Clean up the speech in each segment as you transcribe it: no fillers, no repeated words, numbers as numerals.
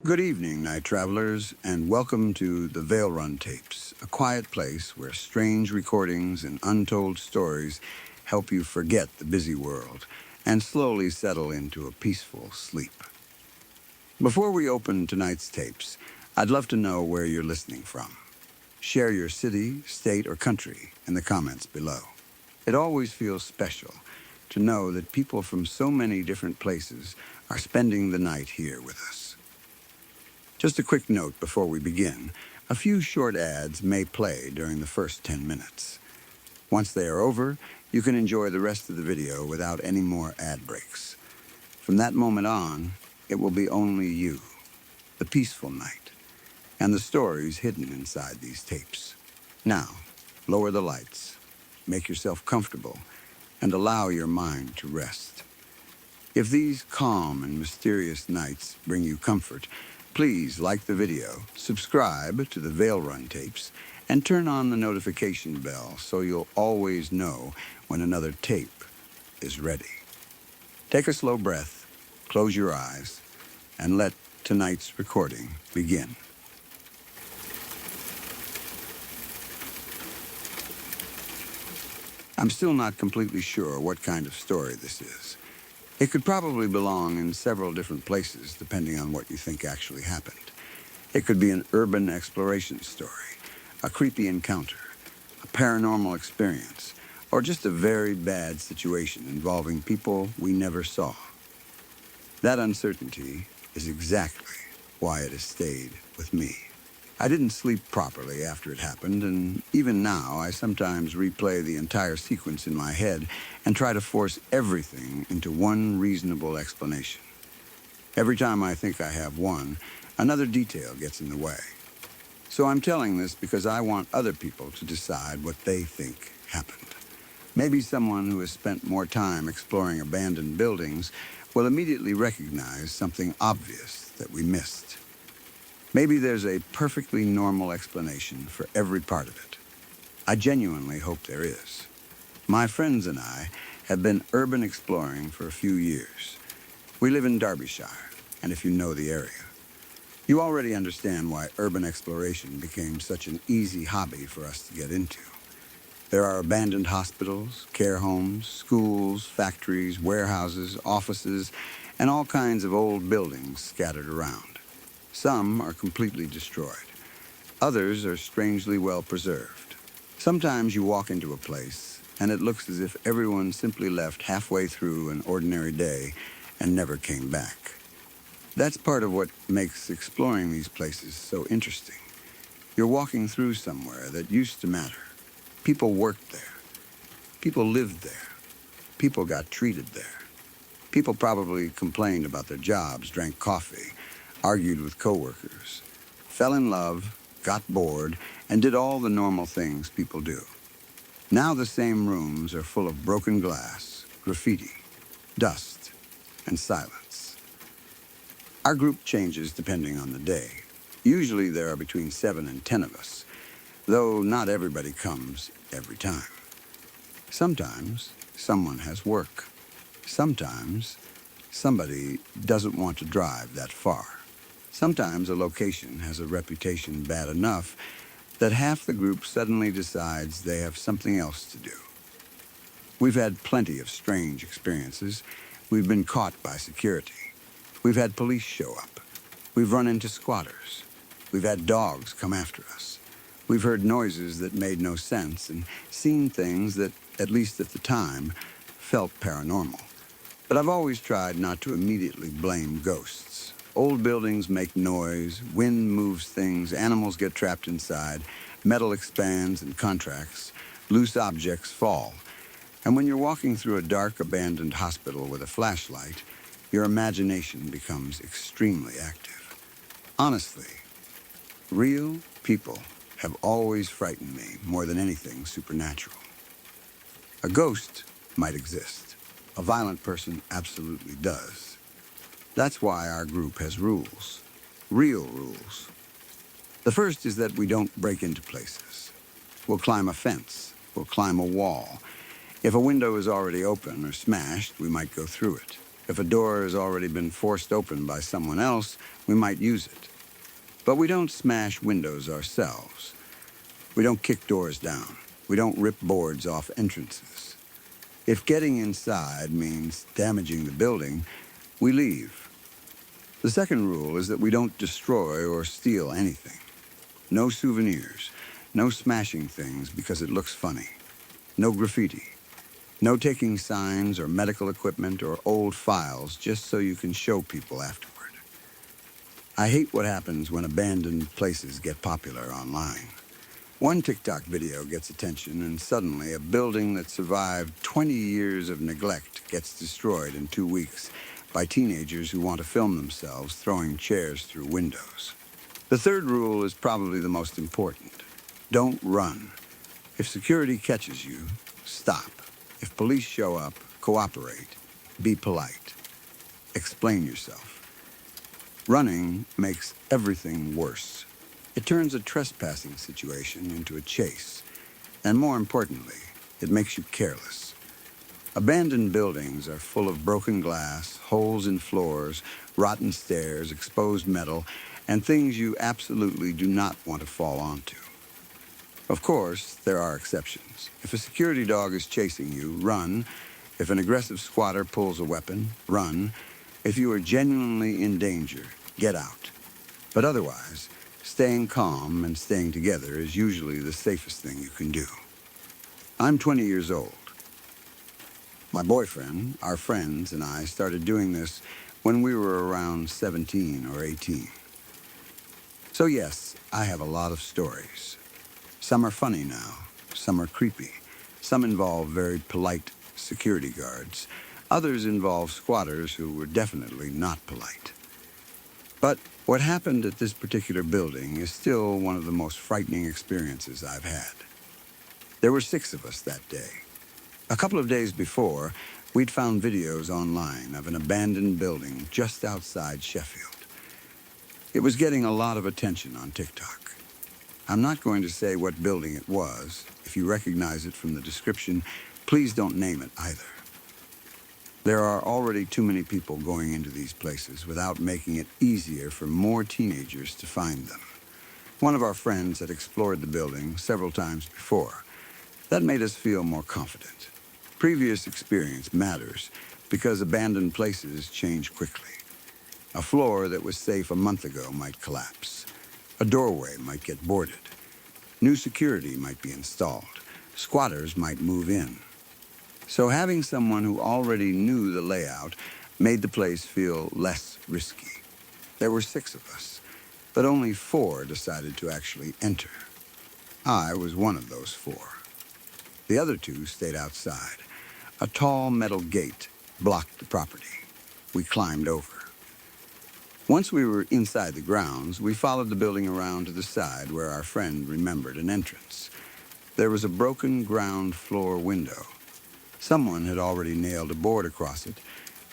Good evening, night travelers, and welcome to the Veil Run Tapes, a quiet place where strange recordings and untold stories help you forget the busy world and slowly settle into a peaceful sleep. Before we open tonight's tapes, I'd love to know where you're listening from. Share your city, state, or country in the comments below. It always feels special to know that people from so many different places are spending the night here with us. Just a quick note before we begin. A few short ads may play during the first 10 minutes. Once they are over, you can enjoy the rest of the video without any more ad breaks. From that moment on, it will be only you, the peaceful night, and the stories hidden inside these tapes. Now, lower the lights, make yourself comfortable, and allow your mind to rest. If these calm and mysterious nights bring you comfort, please like the video, subscribe to the Veil Run Tapes, and turn on the notification bell so you'll always know when another tape is ready. Take a slow breath, close your eyes, and let tonight's recording begin. I'm still not completely sure what kind of story this is. It could probably belong in several different places, depending on what you think actually happened. It could be an urban exploration story, a creepy encounter, a paranormal experience, or just a very bad situation involving people we never saw. That uncertainty is exactly why it has stayed with me. I didn't sleep properly after it happened, and even now I sometimes replay the entire sequence in my head and try to force everything into one reasonable explanation. Every time I think I have one, another detail gets in the way. So I'm telling this because I want other people to decide what they think happened. Maybe someone who has spent more time exploring abandoned buildings will immediately recognize something obvious that we missed. Maybe there's a perfectly normal explanation for every part of it. I genuinely hope there is. My friends and I have been urban exploring for a few years. We live in Derbyshire, and if you know the area, you already understand why urban exploration became such an easy hobby for us to get into. There are abandoned hospitals, care homes, schools, factories, warehouses, offices, and all kinds of old buildings scattered around. Some are completely destroyed. Others are strangely well preserved. Sometimes you walk into a place, and it looks as if everyone simply left halfway through an ordinary day and never came back. That's part of what makes exploring these places so interesting. You're walking through somewhere that used to matter. People worked there. People lived there. People got treated there. People probably complained about their jobs, drank coffee, argued with coworkers, fell in love, got bored, and did all the normal things people do. Now the same rooms are full of broken glass, graffiti, dust, and silence. Our group changes depending on the day. Usually there are between 7 and 10 of us, though not everybody comes every time. Sometimes someone has work. Sometimes somebody doesn't want to drive that far. Sometimes a location has a reputation bad enough that half the group suddenly decides they have something else to do. We've had plenty of strange experiences. We've been caught by security. We've had police show up. We've run into squatters. We've had dogs come after us. We've heard noises that made no sense and seen things that, at least at the time, felt paranormal. But I've always tried not to immediately blame ghosts. Old buildings make noise, wind moves things, animals get trapped inside, metal expands and contracts, loose objects fall. And when you're walking through a dark, abandoned hospital with a flashlight, your imagination becomes extremely active. Honestly, real people have always frightened me more than anything supernatural. A ghost might exist. A violent person absolutely does. That's why our group has rules. Real rules. The first is that we don't break into places. We'll climb a fence. We'll climb a wall. If a window is already open or smashed, we might go through it. If a door has already been forced open by someone else, we might use it. But we don't smash windows ourselves. We don't kick doors down. We don't rip boards off entrances. If getting inside means damaging the building, we leave. The second rule is that we don't destroy or steal anything. No souvenirs, no smashing things because it looks funny, no graffiti, no taking signs or medical equipment or old files just so you can show people afterward. I hate what happens when abandoned places get popular online. One TikTok video gets attention and suddenly a building that survived 20 years of neglect gets destroyed in 2 weeks by teenagers who want to film themselves throwing chairs through windows. The third rule is probably the most important. Don't run. If security catches you, stop. If police show up, cooperate. Be polite. Explain yourself. Running makes everything worse. It turns a trespassing situation into a chase. And more importantly, it makes you careless. Abandoned buildings are full of broken glass, holes in floors, rotten stairs, exposed metal, and things you absolutely do not want to fall onto. Of course, there are exceptions. If a security dog is chasing you, run. If an aggressive squatter pulls a weapon, run. If you are genuinely in danger, get out. But otherwise, staying calm and staying together is usually the safest thing you can do. I'm 20 years old. My boyfriend, our friends, and I started doing this when we were around 17 or 18. So yes, I have a lot of stories. Some are funny now, some are creepy. Some involve very polite security guards. Others involve squatters who were definitely not polite. But what happened at this particular building is still one of the most frightening experiences I've had. There were 6 of us that day. A couple of days before, we'd found videos online of an abandoned building just outside Sheffield. It was getting a lot of attention on TikTok. I'm not going to say what building it was. If you recognize it from the description, please don't name it either. There are already too many people going into these places without making it easier for more teenagers to find them. One of our friends had explored the building several times before. That made us feel more confident. Previous experience matters because abandoned places change quickly. A floor that was safe a month ago might collapse. A doorway might get boarded. New security might be installed. Squatters might move in. So having someone who already knew the layout made the place feel less risky. There were 6 of us, but only 4 decided to actually enter. I was one of those 4. The other 2 stayed outside. A tall metal gate blocked the property. We climbed over. Once we were inside the grounds, we followed the building around to the side where our friend remembered an entrance. There was a broken ground floor window. Someone had already nailed a board across it,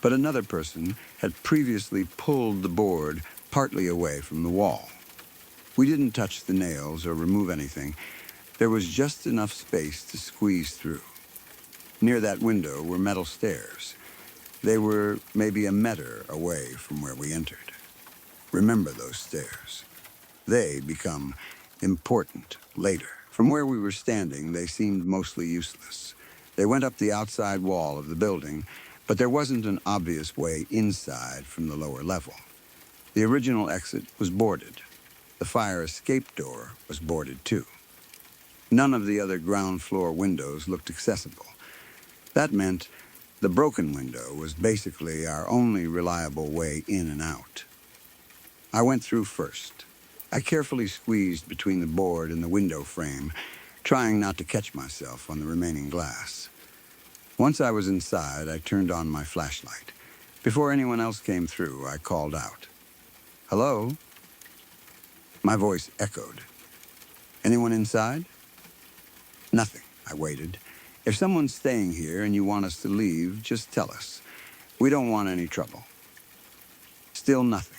but another person had previously pulled the board partly away from the wall. We didn't touch the nails or remove anything. There was just enough space to squeeze through. Near that window were metal stairs. They were maybe a meter away from where we entered. Remember those stairs. They become important later. From where we were standing, they seemed mostly useless. They went up the outside wall of the building, but there wasn't an obvious way inside from the lower level. The original exit was boarded. The fire escape door was boarded too. None of the other ground floor windows looked accessible. That meant the broken window was basically our only reliable way in and out. I went through first. I carefully squeezed between the board and the window frame, trying not to catch myself on the remaining glass. Once I was inside, I turned on my flashlight. Before anyone else came through, I called out, "Hello?" My voice echoed. "Anyone inside?" Nothing. I waited. "If someone's staying here and you want us to leave, just tell us. We don't want any trouble." Still nothing.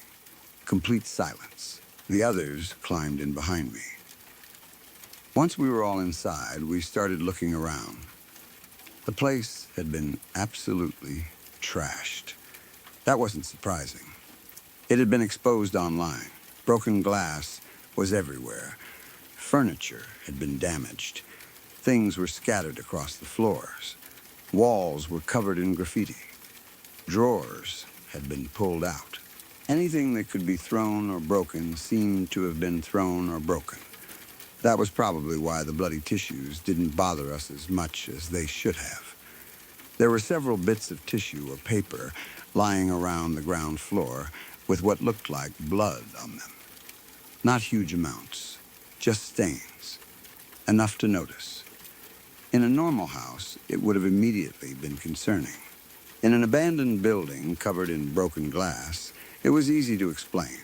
Complete silence. The others climbed in behind me. Once we were all inside, we started looking around. The place had been absolutely trashed. That wasn't surprising. It had been exposed online. Broken glass was everywhere. Furniture had been damaged. Things were scattered across the floors. Walls were covered in graffiti. Drawers had been pulled out. Anything that could be thrown or broken seemed to have been thrown or broken. That was probably why the bloody tissues didn't bother us as much as they should have. There were several bits of tissue or paper lying around the ground floor with what looked like blood on them. Not huge amounts, just stains, enough to notice. In a normal house, it would have immediately been concerning. In an abandoned building covered in broken glass, it was easy to explain.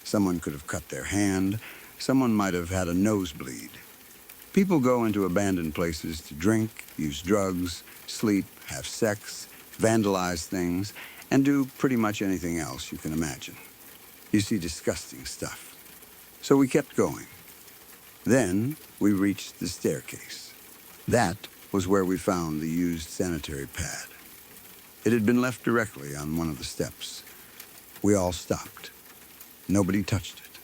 Someone could have cut their hand. Someone might have had a nosebleed. People go into abandoned places to drink, use drugs, sleep, have sex, vandalize things, and do pretty much anything else you can imagine. You see disgusting stuff. So we kept going. Then we reached the staircase. That was where we found the used sanitary pad. It had been left directly on one of the steps. We all stopped. Nobody touched it.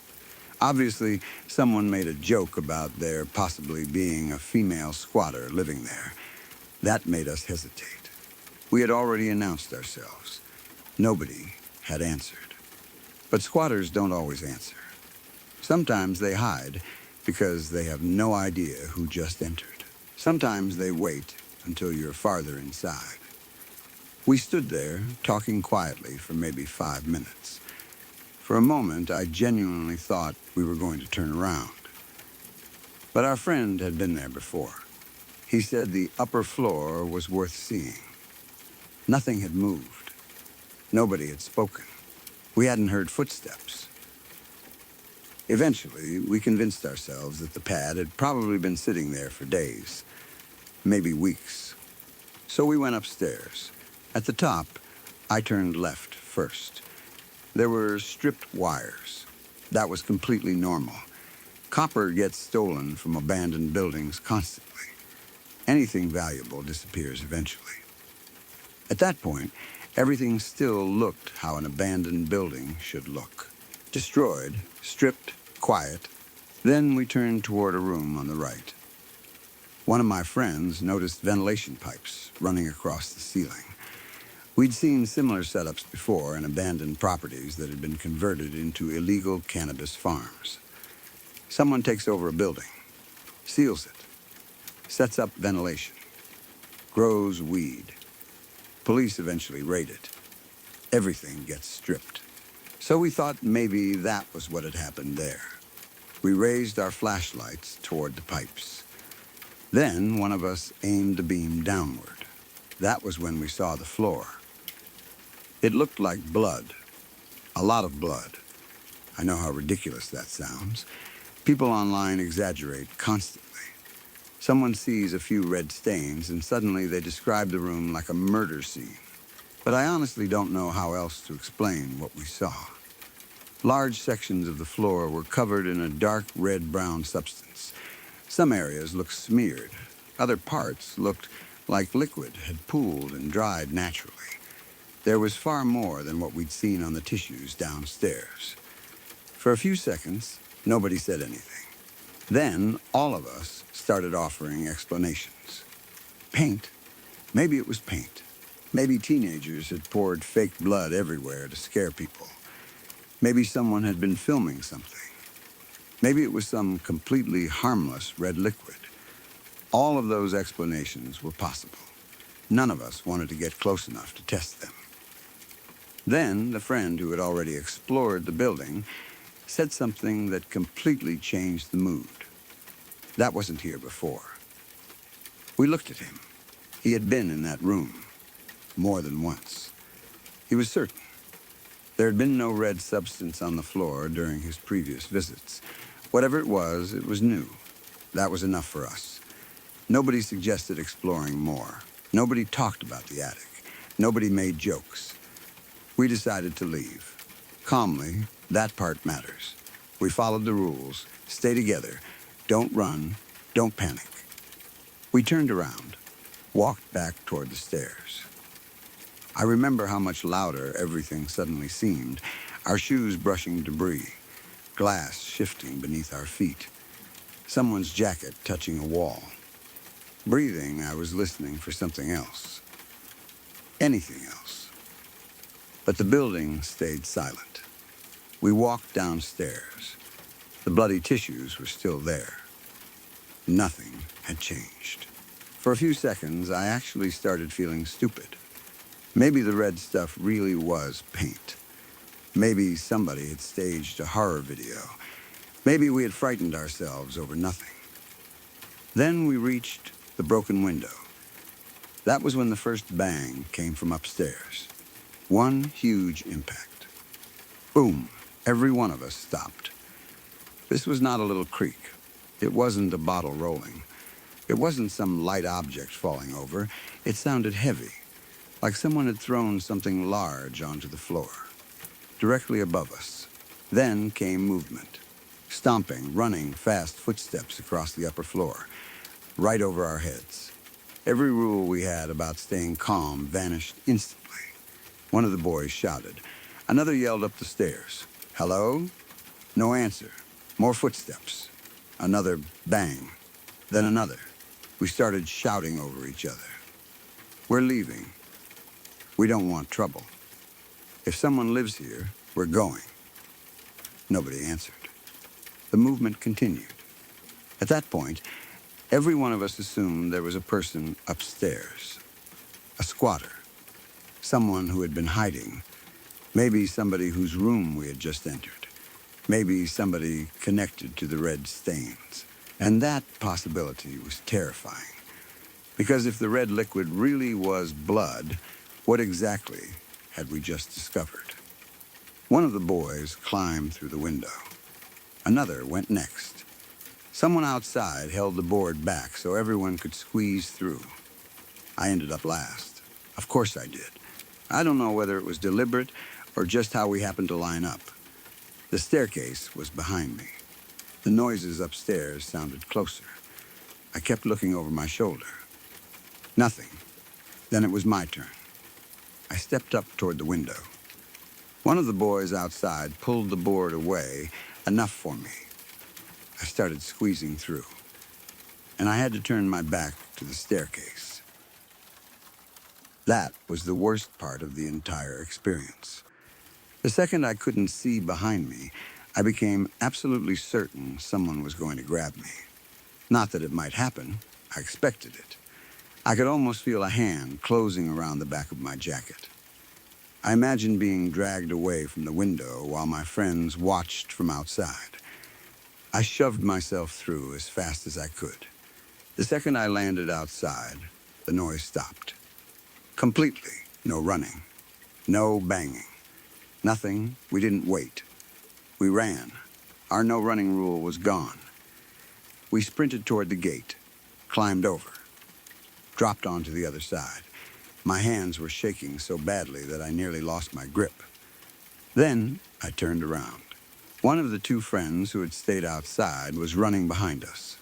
Obviously, someone made a joke about there possibly being a female squatter living there. That made us hesitate. We had already announced ourselves. Nobody had answered. But squatters don't always answer. Sometimes they hide because they have no idea who just entered. Sometimes they wait until you're farther inside. We stood there, talking quietly for maybe 5 minutes. For a moment, I genuinely thought we were going to turn around. But our friend had been there before. He said the upper floor was worth seeing. Nothing had moved. Nobody had spoken. We hadn't heard footsteps. Eventually, we convinced ourselves that the pad had probably been sitting there for days, maybe weeks. So we went upstairs. At the top, I turned left first. There were stripped wires. That was completely normal. Copper gets stolen from abandoned buildings constantly. Anything valuable disappears eventually. At that point, everything still looked how an abandoned building should look. Destroyed, stripped, quiet. Then we turned toward a room on the right. One of my friends noticed ventilation pipes running across the ceiling. We'd seen similar setups before in abandoned properties that had been converted into illegal cannabis farms. Someone takes over a building, seals it, sets up ventilation, grows weed. Police eventually raid it. Everything gets stripped. So we thought maybe that was what had happened there. We raised our flashlights toward the pipes. Then one of us aimed a beam downward. That was when we saw the floor. It looked like blood. A lot of blood. I know how ridiculous that sounds. People online exaggerate constantly. Someone sees a few red stains and suddenly they describe the room like a murder scene. But I honestly don't know how else to explain what we saw. Large sections of the floor were covered in a dark red-brown substance. Some areas looked smeared. Other parts looked like liquid had pooled and dried naturally. There was far more than what we'd seen on the tissues downstairs. For a few seconds, nobody said anything. Then, all of us started offering explanations. Paint. Maybe it was paint. Maybe teenagers had poured fake blood everywhere to scare people. Maybe someone had been filming something. Maybe it was some completely harmless red liquid. All of those explanations were possible. None of us wanted to get close enough to test them. Then, the friend who had already explored the building said something that completely changed the mood. That wasn't here before. We looked at him. He had been in that room more than once. He was certain. There had been no red substance on the floor during his previous visits. Whatever it was new. That was enough for us. Nobody suggested exploring more. Nobody talked about the attic. Nobody made jokes. We decided to leave. Calmly, that part matters. We followed the rules. Stay together. Don't run. Don't panic. We turned around, walked back toward the stairs. I remember how much louder everything suddenly seemed, our shoes brushing debris, glass shifting beneath our feet, someone's jacket touching a wall. Breathing, I was listening for something else. Anything else. But the building stayed silent. We walked downstairs. The bloody tissues were still there. Nothing had changed. For a few seconds, I actually started feeling stupid. Maybe the red stuff really was paint. Maybe somebody had staged a horror video. Maybe we had frightened ourselves over nothing. Then we reached the broken window. That was when the first bang came from upstairs. One huge impact. Boom, every one of us stopped. This was not a little creak. It wasn't a bottle rolling. It wasn't some light object falling over. It sounded heavy, like someone had thrown something large onto the floor, directly above us. Then came movement. Stomping, running, fast footsteps across the upper floor, right over our heads. Every rule we had about staying calm vanished instantly. One of the boys shouted. Another yelled up the stairs. Hello? No answer. More footsteps. Another bang. Then another. We started shouting over each other. We're leaving. We don't want trouble. If someone lives here, we're going. Nobody answered. The movement continued. At that point, every one of us assumed there was a person upstairs. A squatter. Someone who had been hiding. Maybe somebody whose room we had just entered. Maybe somebody connected to the red stains. And that possibility was terrifying. Because if the red liquid really was blood, what exactly had we just discovered? One of the boys climbed through the window. Another went next. Someone outside held the board back so everyone could squeeze through. I ended up last. Of course I did. I don't know whether it was deliberate or just how we happened to line up. The staircase was behind me. The noises upstairs sounded closer. I kept looking over my shoulder. Nothing. Then it was my turn. I stepped up toward the window. One of the boys outside pulled the board away, enough for me. I started squeezing through, and I had to turn my back to the staircase. That was the worst part of the entire experience. The second I couldn't see behind me, I became absolutely certain someone was going to grab me. Not that it might happen. I expected it. I could almost feel a hand closing around the back of my jacket. I imagined being dragged away from the window while my friends watched from outside. I shoved myself through as fast as I could. The second I landed outside, the noise stopped. Completely. No running. No banging. Nothing. We didn't wait. We ran. Our no running rule was gone. We sprinted toward the gate, climbed over, dropped onto the other side. My hands were shaking so badly that I nearly lost my grip. Then I turned around. One of the two friends who had stayed outside was running behind us,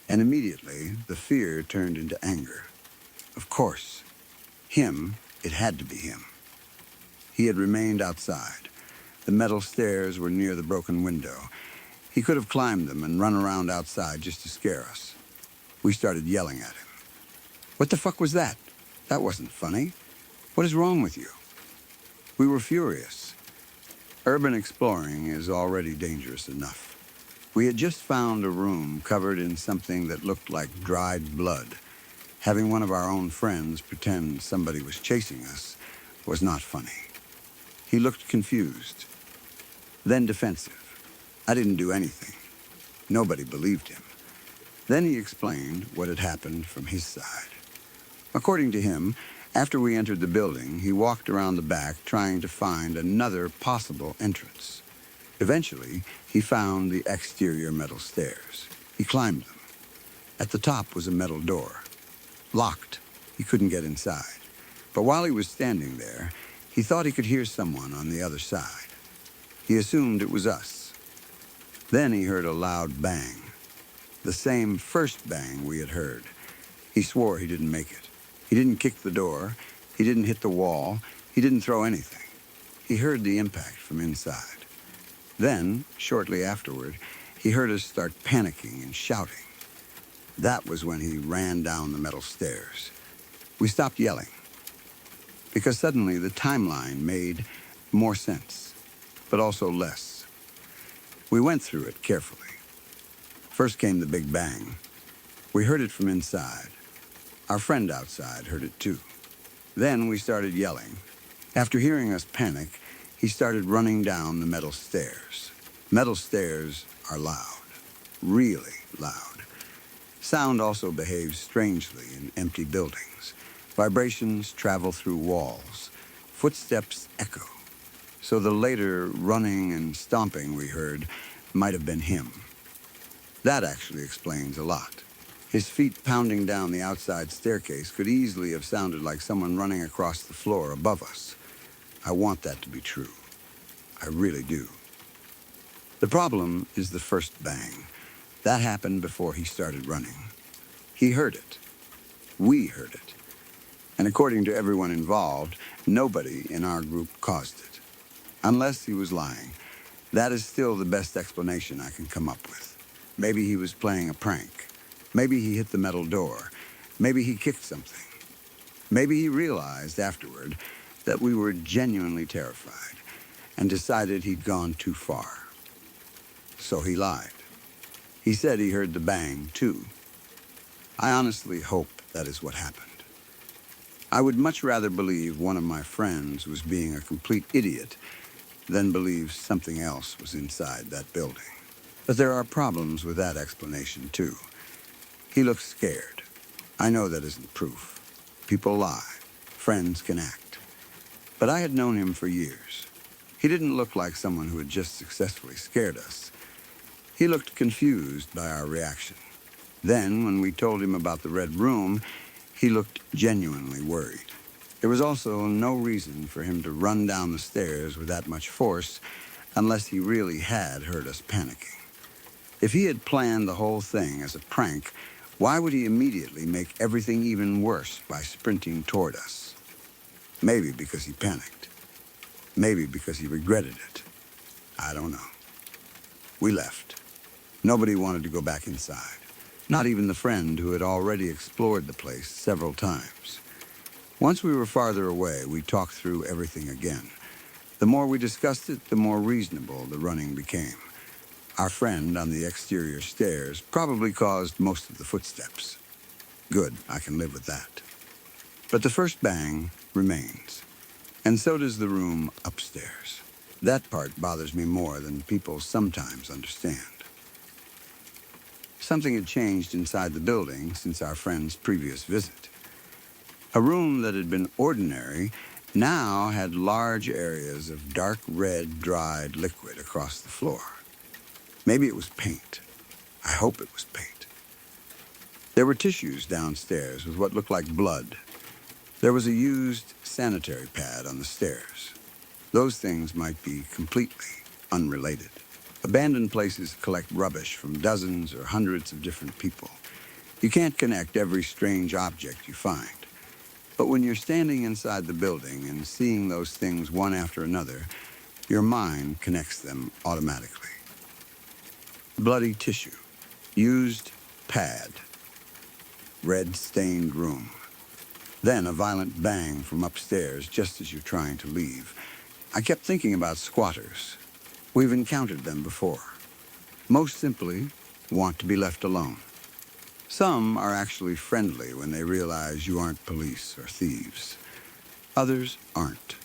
and immediately the fear turned into anger. Of course, it had to be him. He had remained outside. The metal stairs were near the broken window. He could have climbed them and run around outside just to scare us. We started yelling at him. What the fuck was that? That wasn't funny. What is wrong with you? We were furious. Urban exploring is already dangerous enough. We had just found a room covered in something that looked like dried blood. Having one of our own friends pretend somebody was chasing us was not funny. He looked confused, then defensive. I didn't do anything. Nobody believed him. Then he explained what had happened from his side. According to him, after we entered the building, he walked around the back trying to find another possible entrance. Eventually, he found the exterior metal stairs. He climbed them. At the top was a metal door. Locked. He couldn't get inside. But while he was standing there, he thought he could hear someone on the other side. He assumed it was us. Then he heard a loud bang. The same first bang we had heard. He swore he didn't make it. He didn't kick the door. He didn't hit the wall. He didn't throw anything. He heard the impact from inside. Then, shortly afterward, he heard us start panicking and shouting. That was when he ran down the metal stairs. We stopped yelling, because suddenly the timeline made more sense, but also less. We went through it carefully. First came the big bang. We heard it from inside. Our friend outside heard it too. Then we started yelling. After hearing us panic, he started running down the metal stairs. Metal stairs are loud, really loud. Sound also behaves strangely in empty buildings. Vibrations travel through walls. Footsteps echo. So the later running and stomping we heard might have been him. That actually explains a lot. His feet pounding down the outside staircase could easily have sounded like someone running across the floor above us. I want that to be true. I really do. The problem is the first bang. That happened before he started running. He heard it. We heard it. And according to everyone involved, nobody in our group caused it. Unless he was lying. That is still the best explanation I can come up with. Maybe he was playing a prank. Maybe he hit the metal door. Maybe he kicked something. Maybe he realized afterward that we were genuinely terrified and decided he'd gone too far. So he lied. He said he heard the bang, too. I honestly hope that is what happened. I would much rather believe one of my friends was being a complete idiot than believe something else was inside that building. But there are problems with that explanation, too. He looks scared. I know that isn't proof. People lie. Friends can act. But I had known him for years. He didn't look like someone who had just successfully scared us. He looked confused by our reaction. Then, when we told him about the red room, he looked genuinely worried. There was also no reason for him to run down the stairs with that much force unless he really had heard us panicking. If he had planned the whole thing as a prank, why would he immediately make everything even worse by sprinting toward us? Maybe because he panicked. Maybe because he regretted it. I don't know. We left. Nobody wanted to go back inside. Not even the friend who had already explored the place several times. Once we were farther away, we talked through everything again. The more we discussed it, the more reasonable the running became. Our friend on the exterior stairs probably caused most of the footsteps. Good, I can live with that. But the first bang remains. And so does the room upstairs. That part bothers me more than people sometimes understand. Something had changed inside the building since our friend's previous visit. A room that had been ordinary now had large areas of dark red dried liquid across the floor. Maybe it was paint. I hope it was paint. There were tissues downstairs with what looked like blood. There was a used sanitary pad on the stairs. Those things might be completely unrelated. Abandoned places collect rubbish from dozens or hundreds of different people. You can't connect every strange object you find. But when you're standing inside the building and seeing those things one after another, your mind connects them automatically. Bloody tissue, used pad, red-stained room. Then a violent bang from upstairs just as you're trying to leave. I kept thinking about squatters. We've encountered them before. Most simply, want to be left alone. Some are actually friendly when they realize you aren't police or thieves. Others aren't.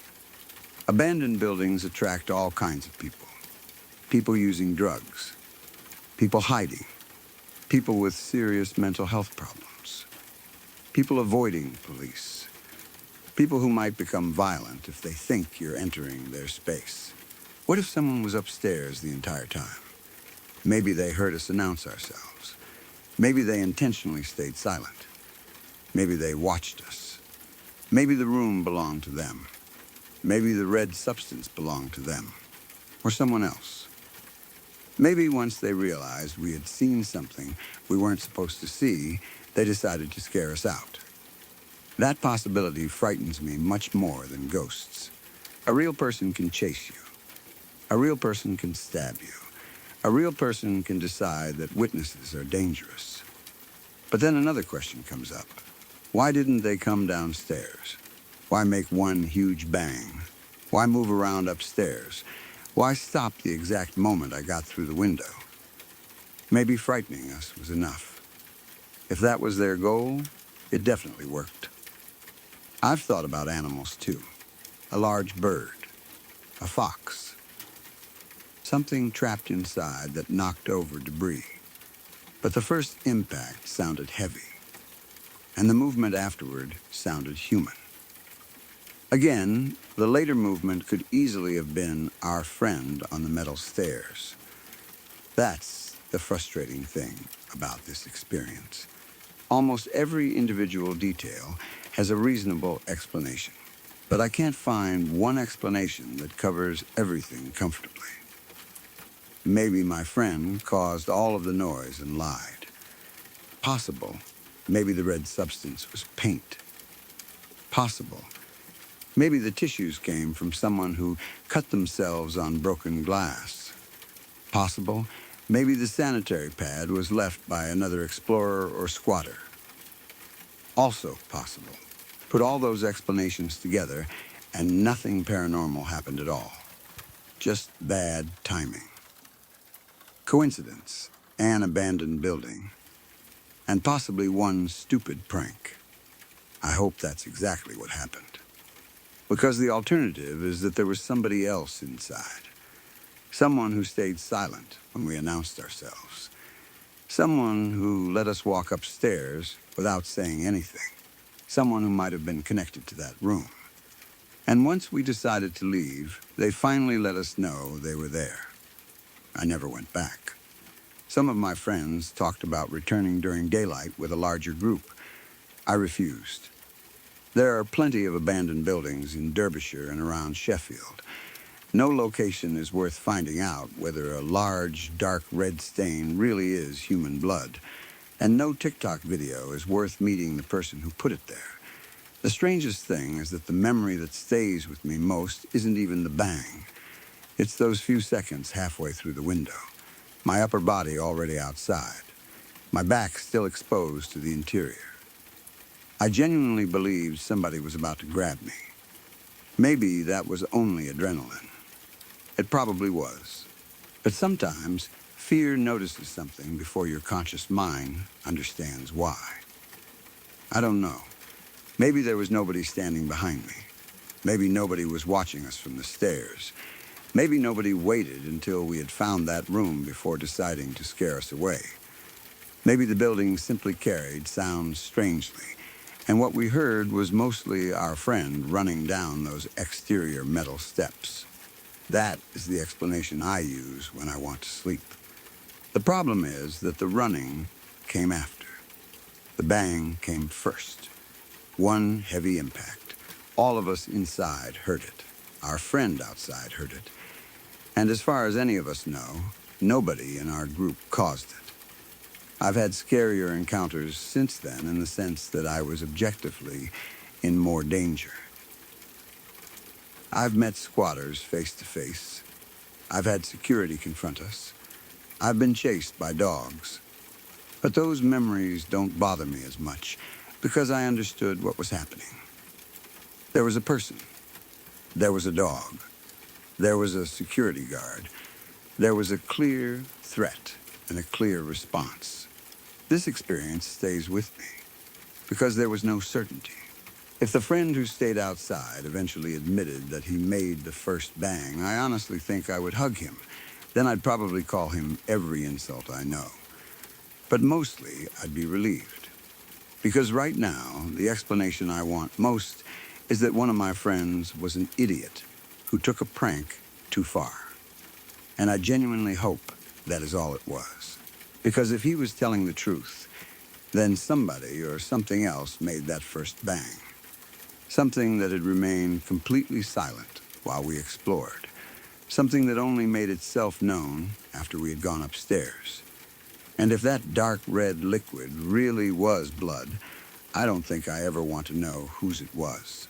Abandoned buildings attract all kinds of people. People using drugs. People hiding. People with serious mental health problems. People avoiding police. People who might become violent if they think you're entering their space. What if someone was upstairs the entire time? Maybe they heard us announce ourselves. Maybe they intentionally stayed silent. Maybe they watched us. Maybe the room belonged to them. Maybe the red substance belonged to them. Or someone else. Maybe once they realized we had seen something we weren't supposed to see, they decided to scare us out. That possibility frightens me much more than ghosts. A real person can chase you. A real person can stab you. A real person can decide that witnesses are dangerous. But then another question comes up. Why didn't they come downstairs? Why make one huge bang? Why move around upstairs? Why stop the exact moment I got through the window? Maybe frightening us was enough. If that was their goal, it definitely worked. I've thought about animals too. A large bird, a fox, something trapped inside that knocked over debris. But the first impact sounded heavy, and the movement afterward sounded human. Again, the later movement could easily have been our friend on the metal stairs. That's the frustrating thing about this experience. Almost every individual detail has a reasonable explanation, but I can't find one explanation that covers everything comfortably. Maybe my friend caused all of the noise and lied. Possible, maybe the red substance was paint. Possible, maybe the tissues came from someone who cut themselves on broken glass. Possible, maybe the sanitary pad was left by another explorer or squatter. Also possible, put all those explanations together and nothing paranormal happened at all. Just bad timing. Coincidence, an abandoned building, and possibly one stupid prank. I hope that's exactly what happened. Because the alternative is that there was somebody else inside. Someone who stayed silent when we announced ourselves. Someone who let us walk upstairs without saying anything. Someone who might have been connected to that room. And once we decided to leave, they finally let us know they were there. I never went back. Some of my friends talked about returning during daylight with a larger group. I refused. There are plenty of abandoned buildings in Derbyshire and around Sheffield. No location is worth finding out whether a large, dark red stain really is human blood. And no TikTok video is worth meeting the person who put it there. The strangest thing is that the memory that stays with me most isn't even the bang. It's those few seconds halfway through the window. My upper body already outside. My back still exposed to the interior. I genuinely believed somebody was about to grab me. Maybe that was only adrenaline. It probably was. But sometimes, fear notices something before your conscious mind understands why. I don't know. Maybe there was nobody standing behind me. Maybe nobody was watching us from the stairs. Maybe nobody waited until we had found that room before deciding to scare us away. Maybe the building simply carried sounds strangely, and what we heard was mostly our friend running down those exterior metal steps. That is the explanation I use when I want to sleep. The problem is that the running came after. The bang came first. One heavy impact. All of us inside heard it. Our friend outside heard it. And as far as any of us know, nobody in our group caused it. I've had scarier encounters since then in the sense that I was objectively in more danger. I've met squatters face to face. I've had security confront us. I've been chased by dogs. But those memories don't bother me as much because I understood what was happening. There was a person. There was a dog. There was a security guard. There was a clear threat and a clear response. This experience stays with me because there was no certainty. If the friend who stayed outside eventually admitted that he made the first bang, I honestly think I would hug him. Then I'd probably call him every insult I know. But mostly, I'd be relieved. Because right now, the explanation I want most is that one of my friends was an idiot who took a prank too far. And I genuinely hope that is all it was. Because if he was telling the truth, then somebody or something else made that first bang. Something that had remained completely silent while we explored. Something that only made itself known after we had gone upstairs. And if that dark red liquid really was blood, I don't think I ever want to know whose it was.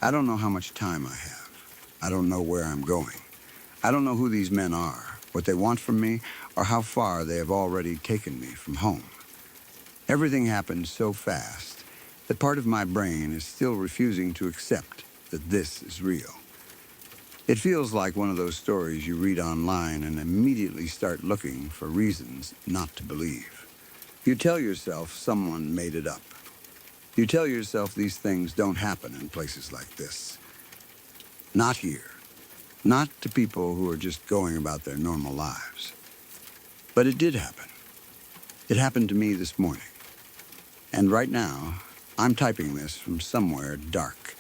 I don't know how much time I have. I don't know where I'm going. I don't know who these men are, what they want from me, or how far they have already taken me from home. Everything happened so fast that part of my brain is still refusing to accept that this is real. It feels like one of those stories you read online and immediately start looking for reasons not to believe. You tell yourself someone made it up. You tell yourself these things don't happen in places like this. Not here. Not to people who are just going about their normal lives. But it did happen. It happened to me this morning. And right now, I'm typing this from somewhere dark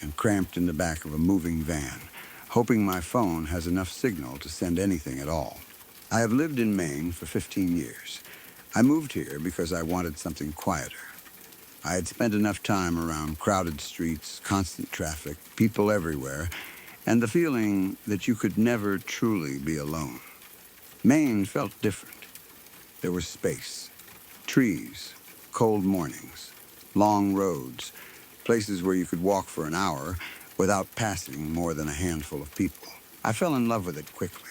and cramped in the back of a moving van, hoping my phone has enough signal to send anything at all. I have lived in Maine for 15 years. I moved here because I wanted something quieter. I had spent enough time around crowded streets, constant traffic, people everywhere, and the feeling that you could never truly be alone. Maine felt different. There was space, trees, cold mornings, long roads, places where you could walk for an hour without passing more than a handful of people. I fell in love with it quickly.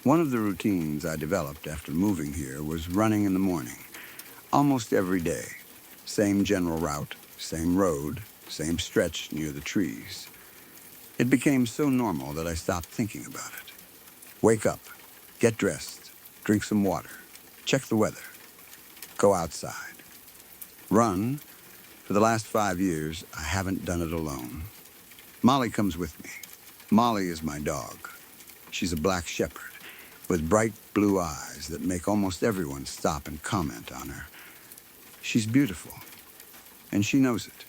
One of the routines I developed after moving here was running in the morning, almost every day. Same general route, same road, same stretch near the trees. It became so normal that I stopped thinking about it. Wake up, get dressed, drink some water, check the weather, go outside. Run. For the last 5 years, I haven't done it alone. Molly comes with me. Molly is my dog. She's a black shepherd with bright blue eyes that make almost everyone stop and comment on her. She's beautiful, and she knows it.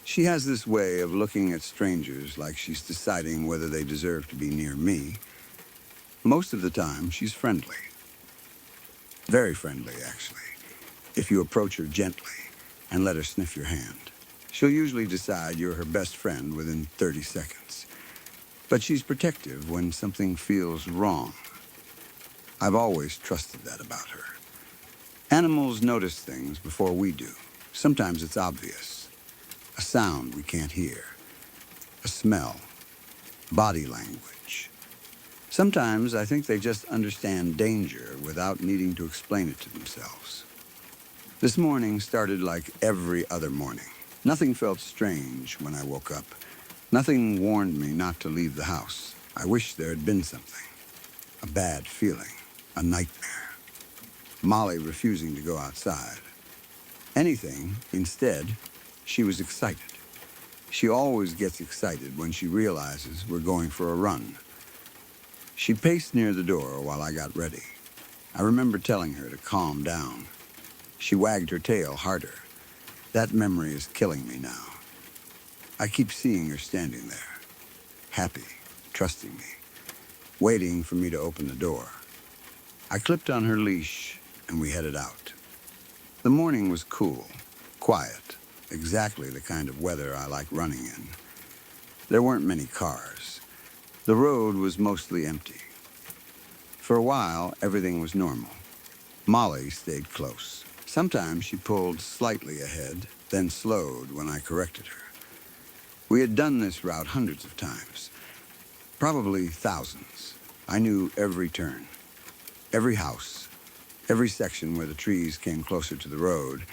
She has this way of looking at strangers like she's deciding whether they deserve to be near me. Most of the time, she's friendly. Very friendly, actually, if you approach her gently and let her sniff your hand. She'll usually decide you're her best friend within 30 seconds. But she's protective when something feels wrong. I've always trusted that about her. Animals notice things before we do. Sometimes it's obvious. A sound we can't hear. A smell. Body language. Sometimes I think they just understand danger without needing to explain it to themselves. This morning started like every other morning. Nothing felt strange when I woke up. Nothing warned me not to leave the house. I wish there had been something. A bad feeling. A nightmare. Molly refusing to go outside. Anything. Instead, she was excited. She always gets excited when she realizes we're going for a run. She paced near the door while I got ready. I remember telling her to calm down. She wagged her tail harder. That memory is killing me now. I keep seeing her standing there, happy, trusting me, waiting for me to open the door. I clipped on her leash, and we headed out. The morning was cool, quiet, exactly the kind of weather I like running in. There weren't many cars. The road was mostly empty. For a while, everything was normal. Molly stayed close. Sometimes she pulled slightly ahead, then slowed when I corrected her. We had done this route hundreds of times, probably thousands. I knew every turn, every house, every section where the trees came closer to the road,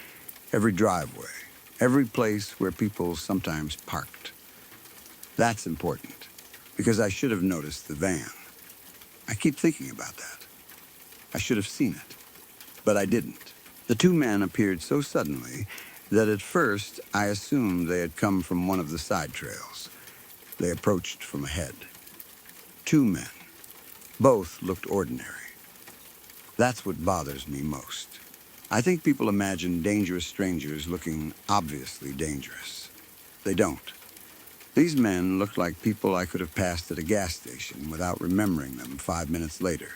every driveway, every place where people sometimes parked. That's important, because I should have noticed the van. I keep thinking about that. I should have seen it, but I didn't. The two men appeared so suddenly that at first I assumed they had come from one of the side trails. They approached from ahead. Two men. Both looked ordinary. That's what bothers me most. I think people imagine dangerous strangers looking obviously dangerous. They don't. These men looked like people I could have passed at a gas station without remembering them 5 minutes later.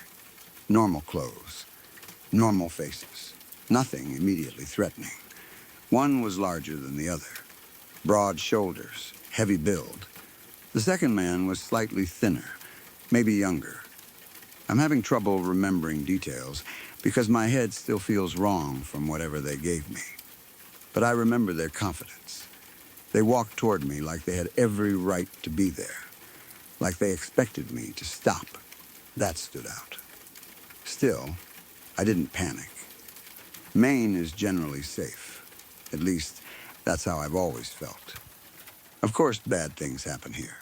Normal clothes. Normal faces. Nothing immediately threatening. One was larger than the other. Broad shoulders, heavy build. The second man was slightly thinner, maybe younger. I'm having trouble remembering details because my head still feels wrong from whatever they gave me. But I remember their confidence. They walked toward me like they had every right to be there, like they expected me to stop. That stood out. Still, I didn't panic. Maine is generally safe. At least, that's how I've always felt. Of course, bad things happen here.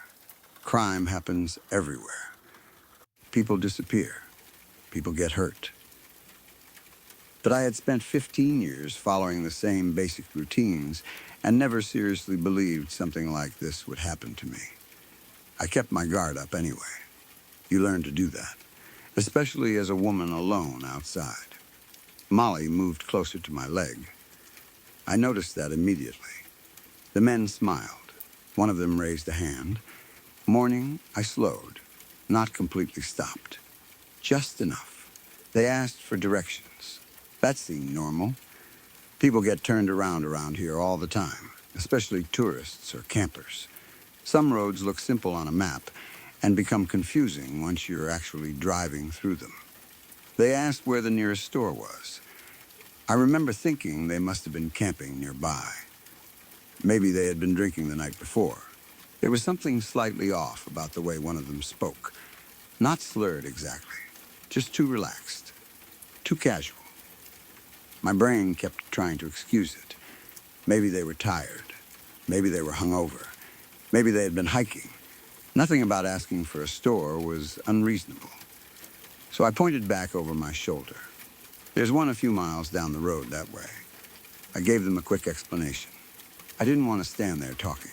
Crime happens everywhere. People disappear. People get hurt. But I had spent 15 years following the same basic routines and never seriously believed something like this would happen to me. I kept my guard up anyway. You learn to do that, especially as a woman alone outside. Molly moved closer to my leg. I noticed that immediately. The men smiled. One of them raised a hand. Mourning, I slowed, not completely stopped. Just enough. They asked for directions. That seemed normal. People get turned around here all the time, especially tourists or campers. Some roads look simple on a map and become confusing once you're actually driving through them. They asked where the nearest store was. I remember thinking they must have been camping nearby. Maybe they had been drinking the night before. There was something slightly off about the way one of them spoke. Not slurred exactly, just too relaxed, too casual. My brain kept trying to excuse it. Maybe they were tired. Maybe they were hungover. Maybe they had been hiking. Nothing about asking for a store was unreasonable. So I pointed back over my shoulder. There's one a few miles down the road that way. I gave them a quick explanation. I didn't want to stand there talking.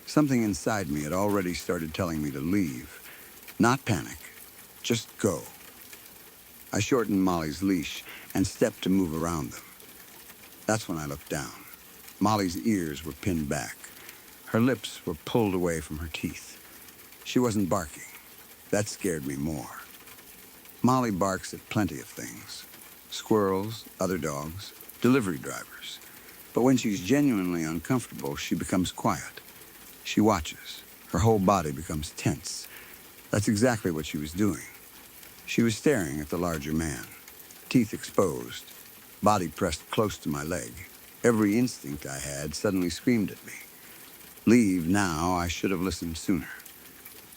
Something inside me had already started telling me to leave. Not panic. Just go. I shortened Molly's leash and stepped to move around them. That's when I looked down. Molly's ears were pinned back. Her lips were pulled away from her teeth. She wasn't barking. That scared me more. Molly barks at plenty of things. Squirrels, other dogs, delivery drivers. But when she's genuinely uncomfortable, she becomes quiet. She watches. Her whole body becomes tense. That's exactly what she was doing. She was staring at the larger man, teeth exposed, body pressed close to my leg. Every instinct I had suddenly screamed at me. Leave now, I should have listened sooner.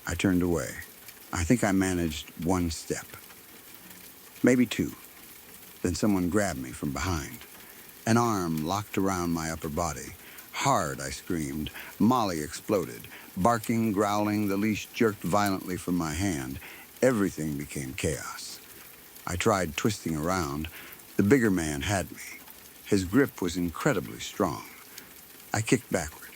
I turned away. I think I managed one step. Maybe two. Then someone grabbed me from behind. An arm locked around my upper body. Hard, I screamed. Molly exploded. Barking, growling, the leash jerked violently from my hand. Everything became chaos. I tried twisting around. The bigger man had me. His grip was incredibly strong. I kicked backward,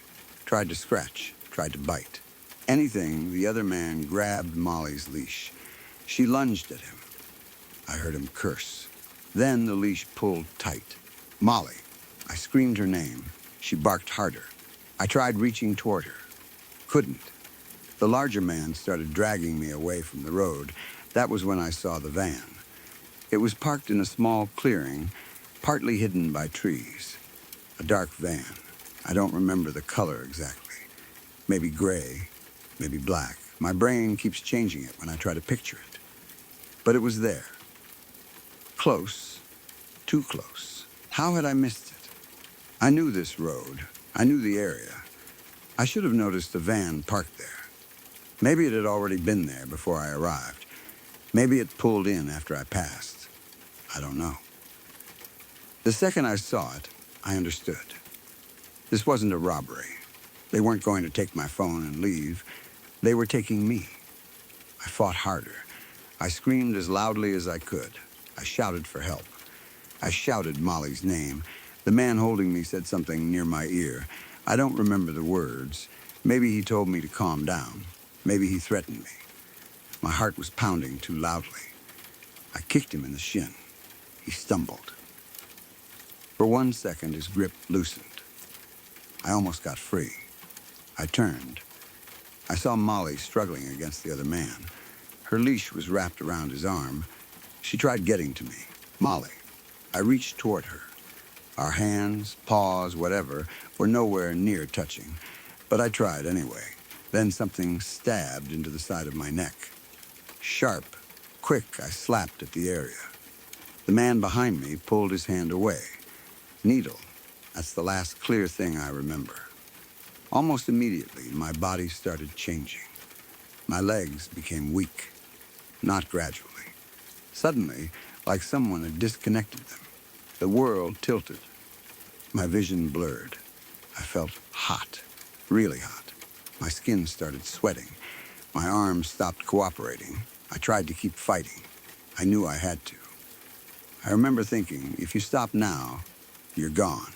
tried to scratch, tried to bite. Anything, the other man grabbed Molly's leash. She lunged at him. I heard him curse. Then the leash pulled tight. Molly. I screamed her name. She barked harder. I tried reaching toward her. Couldn't. The larger man started dragging me away from the road. That was when I saw the van. It was parked in a small clearing, partly hidden by trees. A dark van. I don't remember the color exactly. Maybe gray, maybe black. My brain keeps changing it when I try to picture it. But it was there. Close. Too close. How had I missed it? I knew this road. I knew the area. I should have noticed the van parked there. Maybe it had already been there before I arrived. Maybe it pulled in after I passed. I don't know. The second I saw it, I understood. This wasn't a robbery. They weren't going to take my phone and leave. They were taking me. I fought harder. I screamed as loudly as I could. I shouted for help. I shouted Molly's name. The man holding me said something near my ear. I don't remember the words. Maybe he told me to calm down. Maybe he threatened me. My heart was pounding too loudly. I kicked him in the shin. He stumbled. For 1 second, his grip loosened. I almost got free. I turned. I saw Molly struggling against the other man. Her leash was wrapped around his arm. She tried getting to me. Molly. I reached toward her. Our hands, paws, whatever, were nowhere near touching. But I tried anyway. Then something stabbed into the side of my neck. Sharp, quick, I slapped at the area. The man behind me pulled his hand away. Needle. That's the last clear thing I remember. Almost immediately, my body started changing. My legs became weak, not gradually. Suddenly, like someone had disconnected them, the world tilted. My vision blurred. I felt hot, really hot. My skin started sweating. My arms stopped cooperating. I tried to keep fighting. I knew I had to. I remember thinking, if you stop now, you're gone.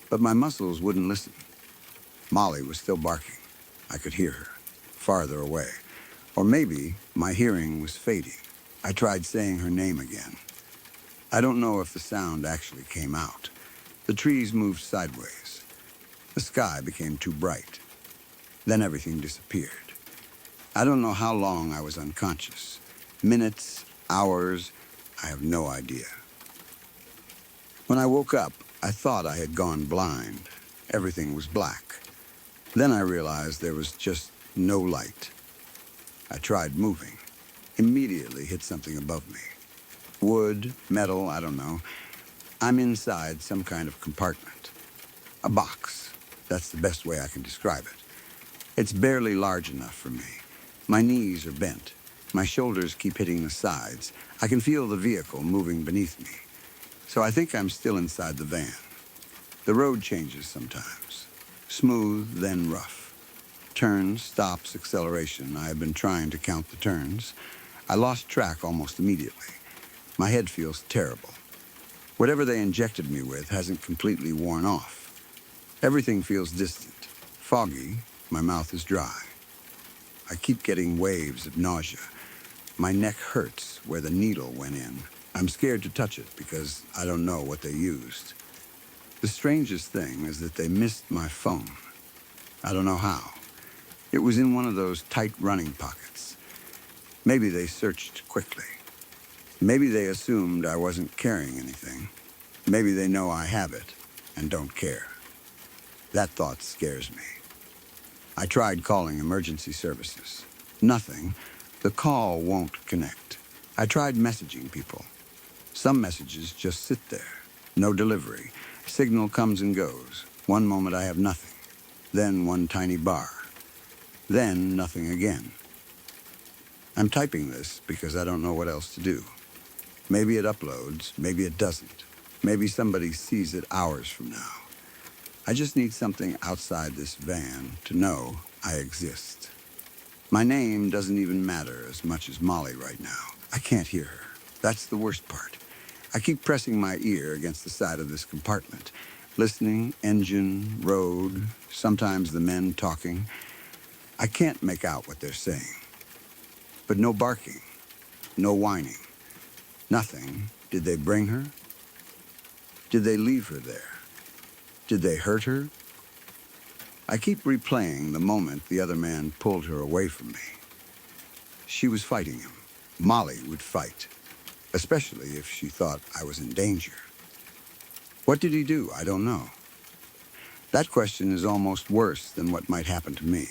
But my muscles wouldn't listen. Molly was still barking. I could hear her, farther away. Or maybe my hearing was fading. I tried saying her name again. I don't know if the sound actually came out. The trees moved sideways. The sky became too bright. Then everything disappeared. I don't know how long I was unconscious. Minutes, hours, I have no idea. When I woke up, I thought I had gone blind. Everything was black. Then I realized there was just no light. I tried moving. Immediately hit something above me. Wood, metal, I don't know. I'm inside some kind of compartment. A box. That's the best way I can describe it. It's barely large enough for me. My knees are bent. My shoulders keep hitting the sides. I can feel the vehicle moving beneath me. So I think I'm still inside the van. The road changes sometimes. Smooth, then rough. Turns, stops, acceleration. I have been trying to count the turns. I lost track almost immediately. My head feels terrible. Whatever they injected me with hasn't completely worn off. Everything feels distant, foggy. My mouth is dry. I keep getting waves of nausea. My neck hurts where the needle went in. I'm scared to touch it because I don't know what they used. The strangest thing is that they missed my phone. I don't know how. It was in one of those tight running pockets. Maybe they searched quickly. Maybe they assumed I wasn't carrying anything. Maybe they know I have it and don't care. That thought scares me. I tried calling emergency services. Nothing. The call won't connect. I tried messaging people. Some messages just sit there. No delivery. Signal comes and goes. One moment I have nothing. Then one tiny bar. Then nothing again. I'm typing this because I don't know what else to do. Maybe it uploads, maybe it doesn't. Maybe somebody sees it hours from now. I just need something outside this van to know I exist. My name doesn't even matter as much as Molly right now. I can't hear her. That's the worst part. I keep pressing my ear against the side of this compartment, listening, engine, road, sometimes the men talking. I can't make out what they're saying. But no barking, no whining, nothing. Did they bring her? Did they leave her there? Did they hurt her? I keep replaying the moment the other man pulled her away from me. She was fighting him. Molly would fight, especially if she thought I was in danger. What did he do? I don't know. That question is almost worse than what might happen to me.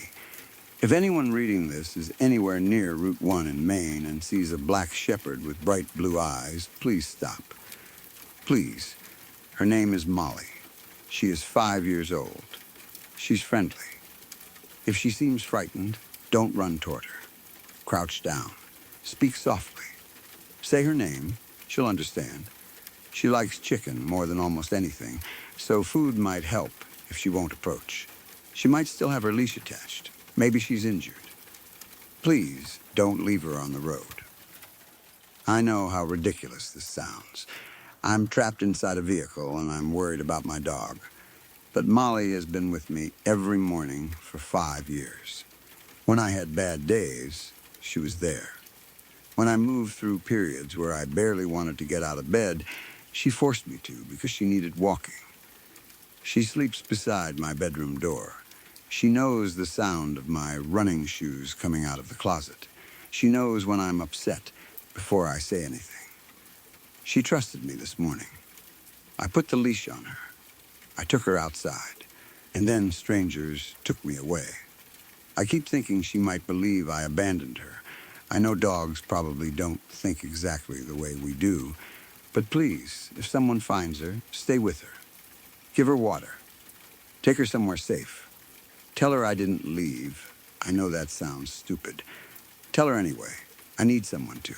If anyone reading this is anywhere near Route 1 in Maine and sees a black shepherd with bright blue eyes, please stop. Please. Her name is Molly. She is 5 years old. She's friendly. If she seems frightened, don't run toward her. Crouch down. Speak softly. Say her name. She'll understand. She likes chicken more than almost anything, so food might help if she won't approach. She might still have her leash attached. Maybe she's injured. Please don't leave her on the road. I know how ridiculous this sounds. I'm trapped inside a vehicle and I'm worried about my dog. But Molly has been with me every morning for 5 years. When I had bad days, she was there. When I moved through periods where I barely wanted to get out of bed, she forced me to because she needed walking. She sleeps beside my bedroom door. She knows the sound of my running shoes coming out of the closet. She knows when I'm upset before I say anything. She trusted me this morning. I put the leash on her. I took her outside, and then strangers took me away. I keep thinking she might believe I abandoned her. I know dogs probably don't think exactly the way we do, but please, if someone finds her, stay with her. Give her water. Take her somewhere safe. Tell her I didn't leave. I know that sounds stupid. Tell her anyway. I need someone to.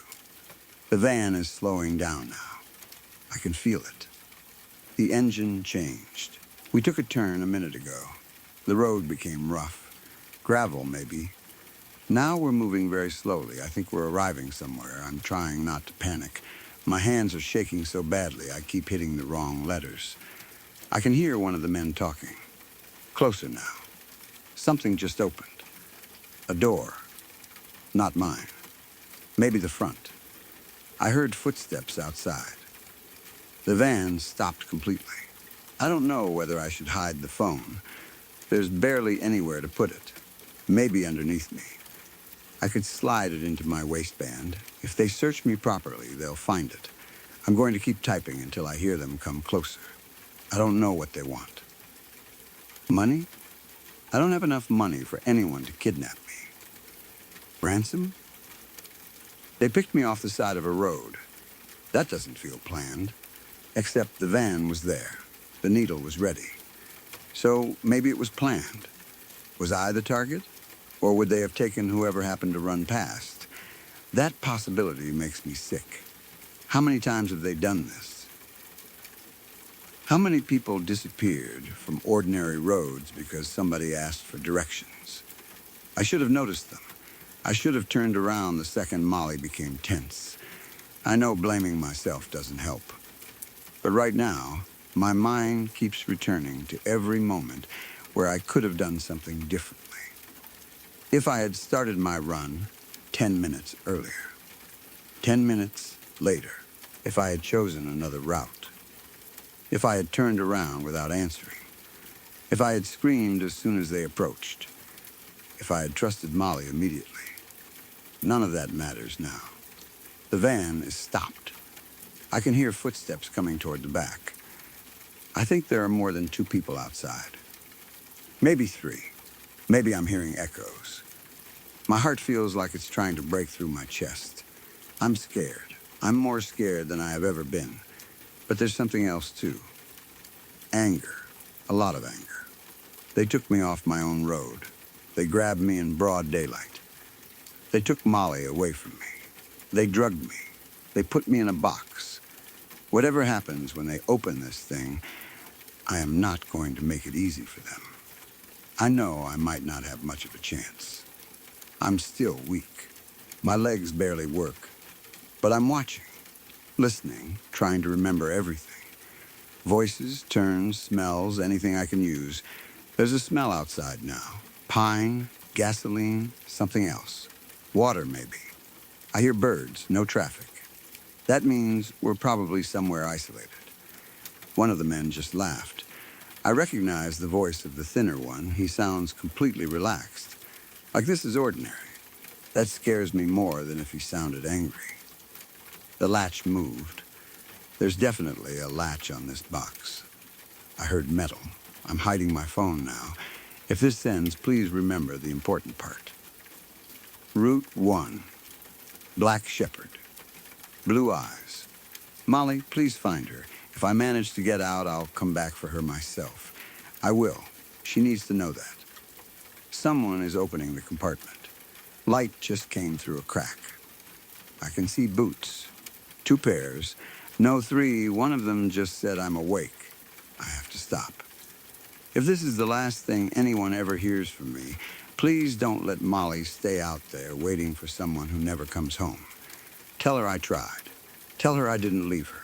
The van is slowing down now. I can feel it. The engine changed. We took a turn a minute ago. The road became rough. Gravel, maybe. Now we're moving very slowly. I think we're arriving somewhere. I'm trying not to panic. My hands are shaking so badly I keep hitting the wrong letters. I can hear one of the men talking. Closer now. Something just opened. A door. Not mine. Maybe the front. I heard footsteps outside. The van stopped completely. I don't know whether I should hide the phone. There's barely anywhere to put it. Maybe underneath me. I could slide it into my waistband. If they search me properly, they'll find it. I'm going to keep typing until I hear them come closer. I don't know what they want. Money? I don't have enough money for anyone to kidnap me. Ransom? They picked me off the side of a road. That doesn't feel planned. Except the van was there. The needle was ready. So maybe it was planned. Was I the target? Or would they have taken whoever happened to run past? That possibility makes me sick. How many times have they done this? How many people disappeared from ordinary roads because somebody asked for directions? I should have noticed them. I should have turned around the second Molly became tense. I know blaming myself doesn't help. But right now, my mind keeps returning to every moment where I could have done something differently. If I had started my run 10 minutes earlier, 10 minutes later, if I had chosen another route, if I had turned around without answering, if I had screamed as soon as they approached, if I had trusted Molly immediately. None of that matters now. The van is stopped. I can hear footsteps coming toward the back. I think there are more than 2 people outside. Maybe 3. Maybe I'm hearing echoes. My heart feels like it's trying to break through my chest. I'm scared. I'm more scared than I have ever been. But there's something else too. Anger. A lot of anger. They took me off my own road. They grabbed me in broad daylight. They took Molly away from me. They drugged me. They put me in a box. Whatever happens when they open this thing, I am not going to make it easy for them. I know I might not have much of a chance. I'm still weak. My legs barely work. But I'm watching, listening, trying to remember everything. Voices, turns, smells, anything I can use. There's a smell outside now. Pine, gasoline, something else. Water, maybe. I hear birds, no traffic. That means we're probably somewhere isolated. One of the men just laughed. I recognize the voice of the thinner one. He sounds completely relaxed. Like this is ordinary. That scares me more than if he sounded angry. The latch moved. There's definitely a latch on this box. I heard metal. I'm hiding my phone now. If this ends, please remember the important part. Route 1. Black Shepherd. Blue eyes. Molly, please find her. If I manage to get out, I'll come back for her myself. I will. She needs to know that. Someone is opening the compartment. Light just came through a crack. I can see boots. 2 pairs. No, 3. One of them just said I'm awake. I have to stop. If this is the last thing anyone ever hears from me, please don't let Molly stay out there waiting for someone who never comes home. Tell her I tried. Tell her I didn't leave her.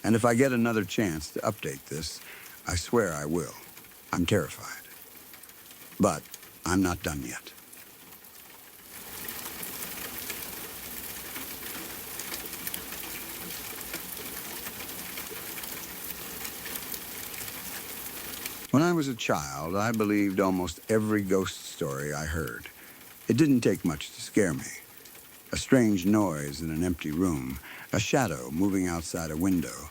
And if I get another chance to update this, I swear I will. I'm terrified. But I'm not done yet. When I was a child, I believed almost every ghost story I heard. It didn't take much to scare me. A strange noise in an empty room, a shadow moving outside a window,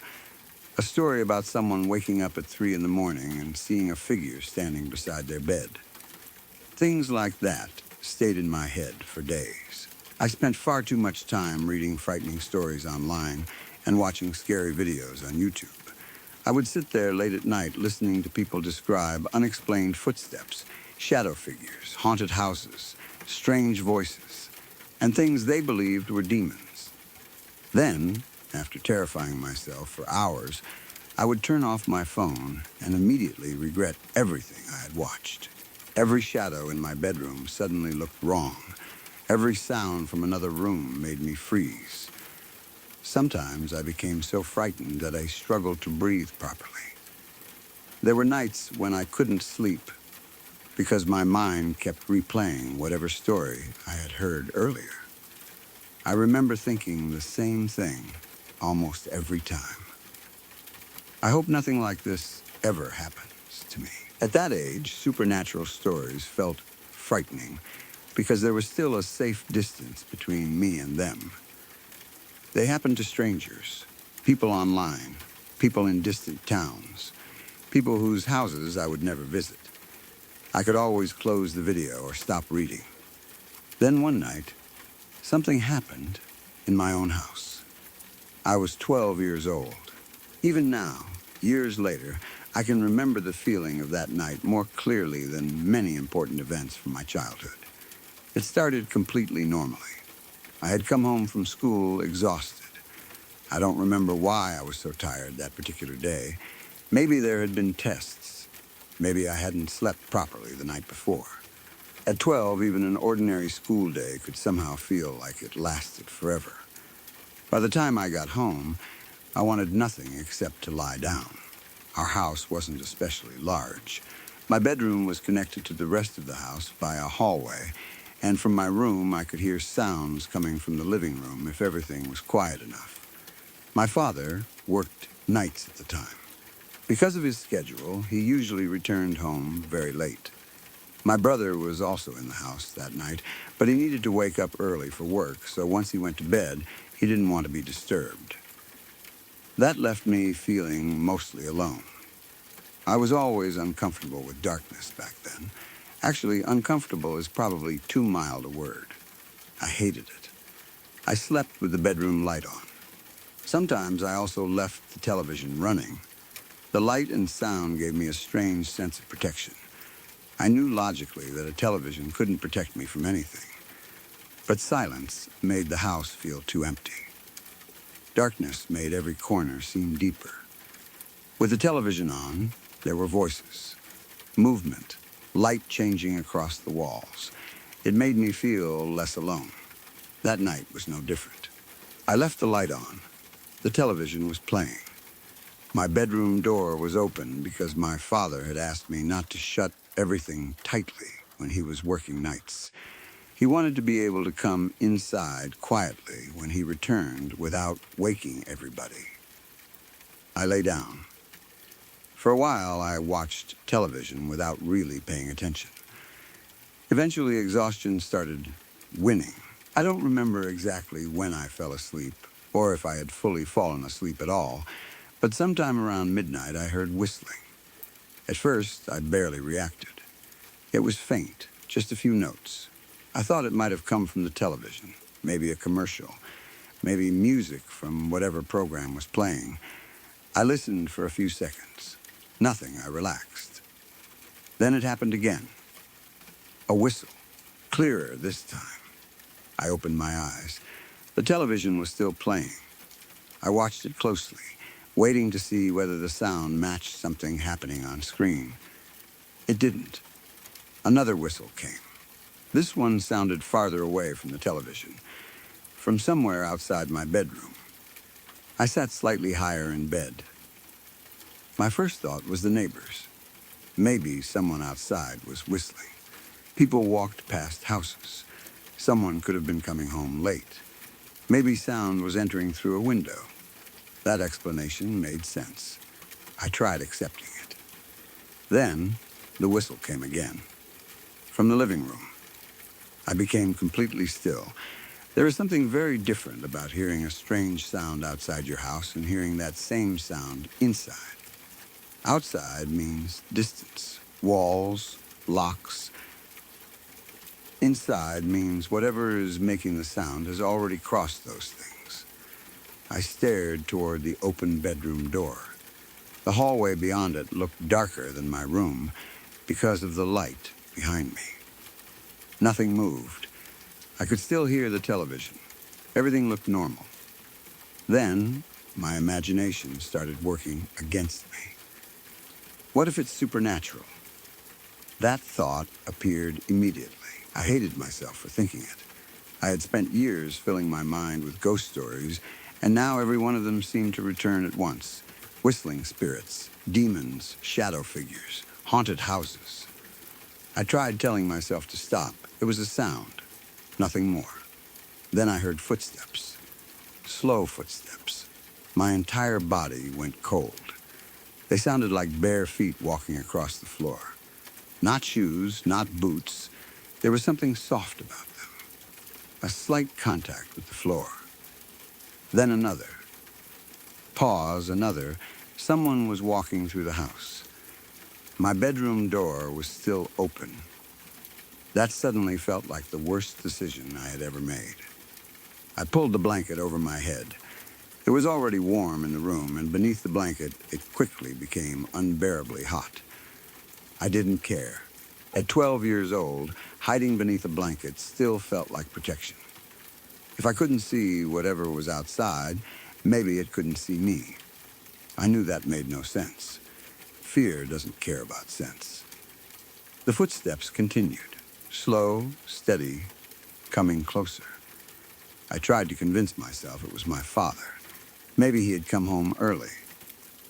a story about someone waking up at 3 in the morning and seeing a figure standing beside their bed. Things like that stayed in my head for days. I spent far too much time reading frightening stories online and watching scary videos on YouTube. I would sit there late at night listening to people describe unexplained footsteps, shadow figures, haunted houses, strange voices, and things they believed were demons. Then, after terrifying myself for hours, I would turn off my phone and immediately regret everything I had watched. Every shadow in my bedroom suddenly looked wrong. Every sound from another room made me freeze. Sometimes I became so frightened that I struggled to breathe properly. There were nights when I couldn't sleep because my mind kept replaying whatever story I had heard earlier. I remember thinking the same thing almost every time. I hope nothing like this ever happens to me. At that age, supernatural stories felt frightening because there was still a safe distance between me and them. They happened to strangers, people online, people in distant towns, people whose houses I would never visit. I could always close the video or stop reading. Then one night, something happened in my own house. I was 12 years old. Even now, years later, I can remember the feeling of that night more clearly than many important events from my childhood. It started completely normally. I had come home from school exhausted. I don't remember why I was so tired that particular day. Maybe there had been tests. Maybe I hadn't slept properly the night before. At 12, even an ordinary school day could somehow feel like it lasted forever. By the time I got home, I wanted nothing except to lie down. Our house wasn't especially large. My bedroom was connected to the rest of the house by a hallway, and from my room I could hear sounds coming from the living room if everything was quiet enough. My father worked nights at the time. Because of his schedule, he usually returned home very late. My brother was also in the house that night, but he needed to wake up early for work, so once he went to bed, he didn't want to be disturbed. That left me feeling mostly alone. I was always uncomfortable with darkness back then. Actually, uncomfortable is probably too mild a word. I hated it. I slept with the bedroom light on. Sometimes I also left the television running. The light and sound gave me a strange sense of protection. I knew logically that a television couldn't protect me from anything. But silence made the house feel too empty. Darkness made every corner seem deeper. With the television on, there were voices, movement, light changing across the walls. It made me feel less alone. That night was no different. I left the light on. The television was playing. My bedroom door was open because my father had asked me not to shut everything tightly when he was working nights. He wanted to be able to come inside quietly when he returned without waking everybody. I lay down. For a while, I watched television without really paying attention. Eventually, exhaustion started winning. I don't remember exactly when I fell asleep, or if I had fully fallen asleep at all, but sometime around midnight I heard whistling. At first, I barely reacted. It was faint, just a few notes. I thought it might have come from the television, maybe a commercial, maybe music from whatever program was playing. I listened for a few seconds. Nothing, I relaxed. Then it happened again. A whistle, clearer this time. I opened my eyes. The television was still playing. I watched it closely, waiting to see whether the sound matched something happening on screen. It didn't. Another whistle came. This one sounded farther away from the television, from somewhere outside my bedroom. I sat slightly higher in bed. My first thought was the neighbors. Maybe someone outside was whistling. People walked past houses. Someone could have been coming home late. Maybe sound was entering through a window. That explanation made sense. I tried accepting it. Then, the whistle came again. From the living room. I became completely still. There is something very different about hearing a strange sound outside your house and hearing that same sound inside. Outside means distance, walls, locks. Inside means whatever is making the sound has already crossed those things. I stared toward the open bedroom door. The hallway beyond it looked darker than my room because of the light behind me. Nothing moved. I could still hear the television. Everything looked normal. Then, my imagination started working against me. What if it's supernatural? That thought appeared immediately. I hated myself for thinking it. I had spent years filling my mind with ghost stories, and now every one of them seemed to return at once. Whistling spirits, demons, shadow figures, haunted houses. I tried telling myself to stop. It was a sound, nothing more. Then I heard footsteps, slow footsteps. My entire body went cold. They sounded like bare feet walking across the floor. Not shoes, not boots. There was something soft about them. A slight contact with the floor. Then another. Pause, another. Someone was walking through the house. My bedroom door was still open. That suddenly felt like the worst decision I had ever made. I pulled the blanket over my head. It was already warm in the room, and beneath the blanket, it quickly became unbearably hot. I didn't care. At 12 years old, hiding beneath a blanket still felt like protection. If I couldn't see whatever was outside, maybe it couldn't see me. I knew that made no sense. Fear doesn't care about sense. The footsteps continued, slow, steady, coming closer. I tried to convince myself it was my father. Maybe he had come home early.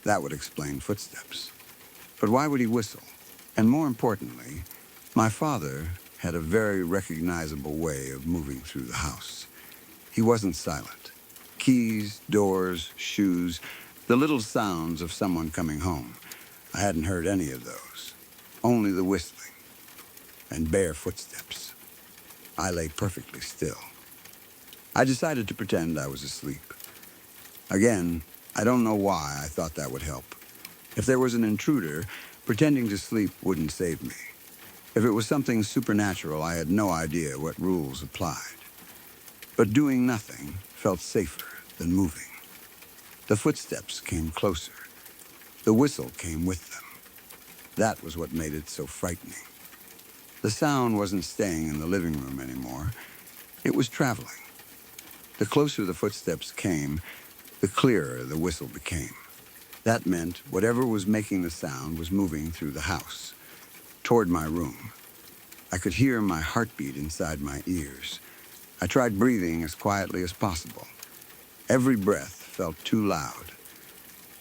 That would explain footsteps. But why would he whistle? And more importantly, my father had a very recognizable way of moving through the house. He wasn't silent. Keys, doors, shoes, the little sounds of someone coming home. I hadn't heard any of those. Only the whistling and bare footsteps. I lay perfectly still. I decided to pretend I was asleep. Again, I don't know why I thought that would help. If there was an intruder, pretending to sleep wouldn't save me. If it was something supernatural, I had no idea what rules applied. But doing nothing felt safer than moving. The footsteps came closer. The whistle came with them. That was what made it so frightening. The sound wasn't staying in the living room anymore. It was traveling. The closer the footsteps came, the clearer the whistle became. That meant whatever was making the sound was moving through the house, toward my room. I could hear my heartbeat inside my ears. I tried breathing as quietly as possible. Every breath felt too loud.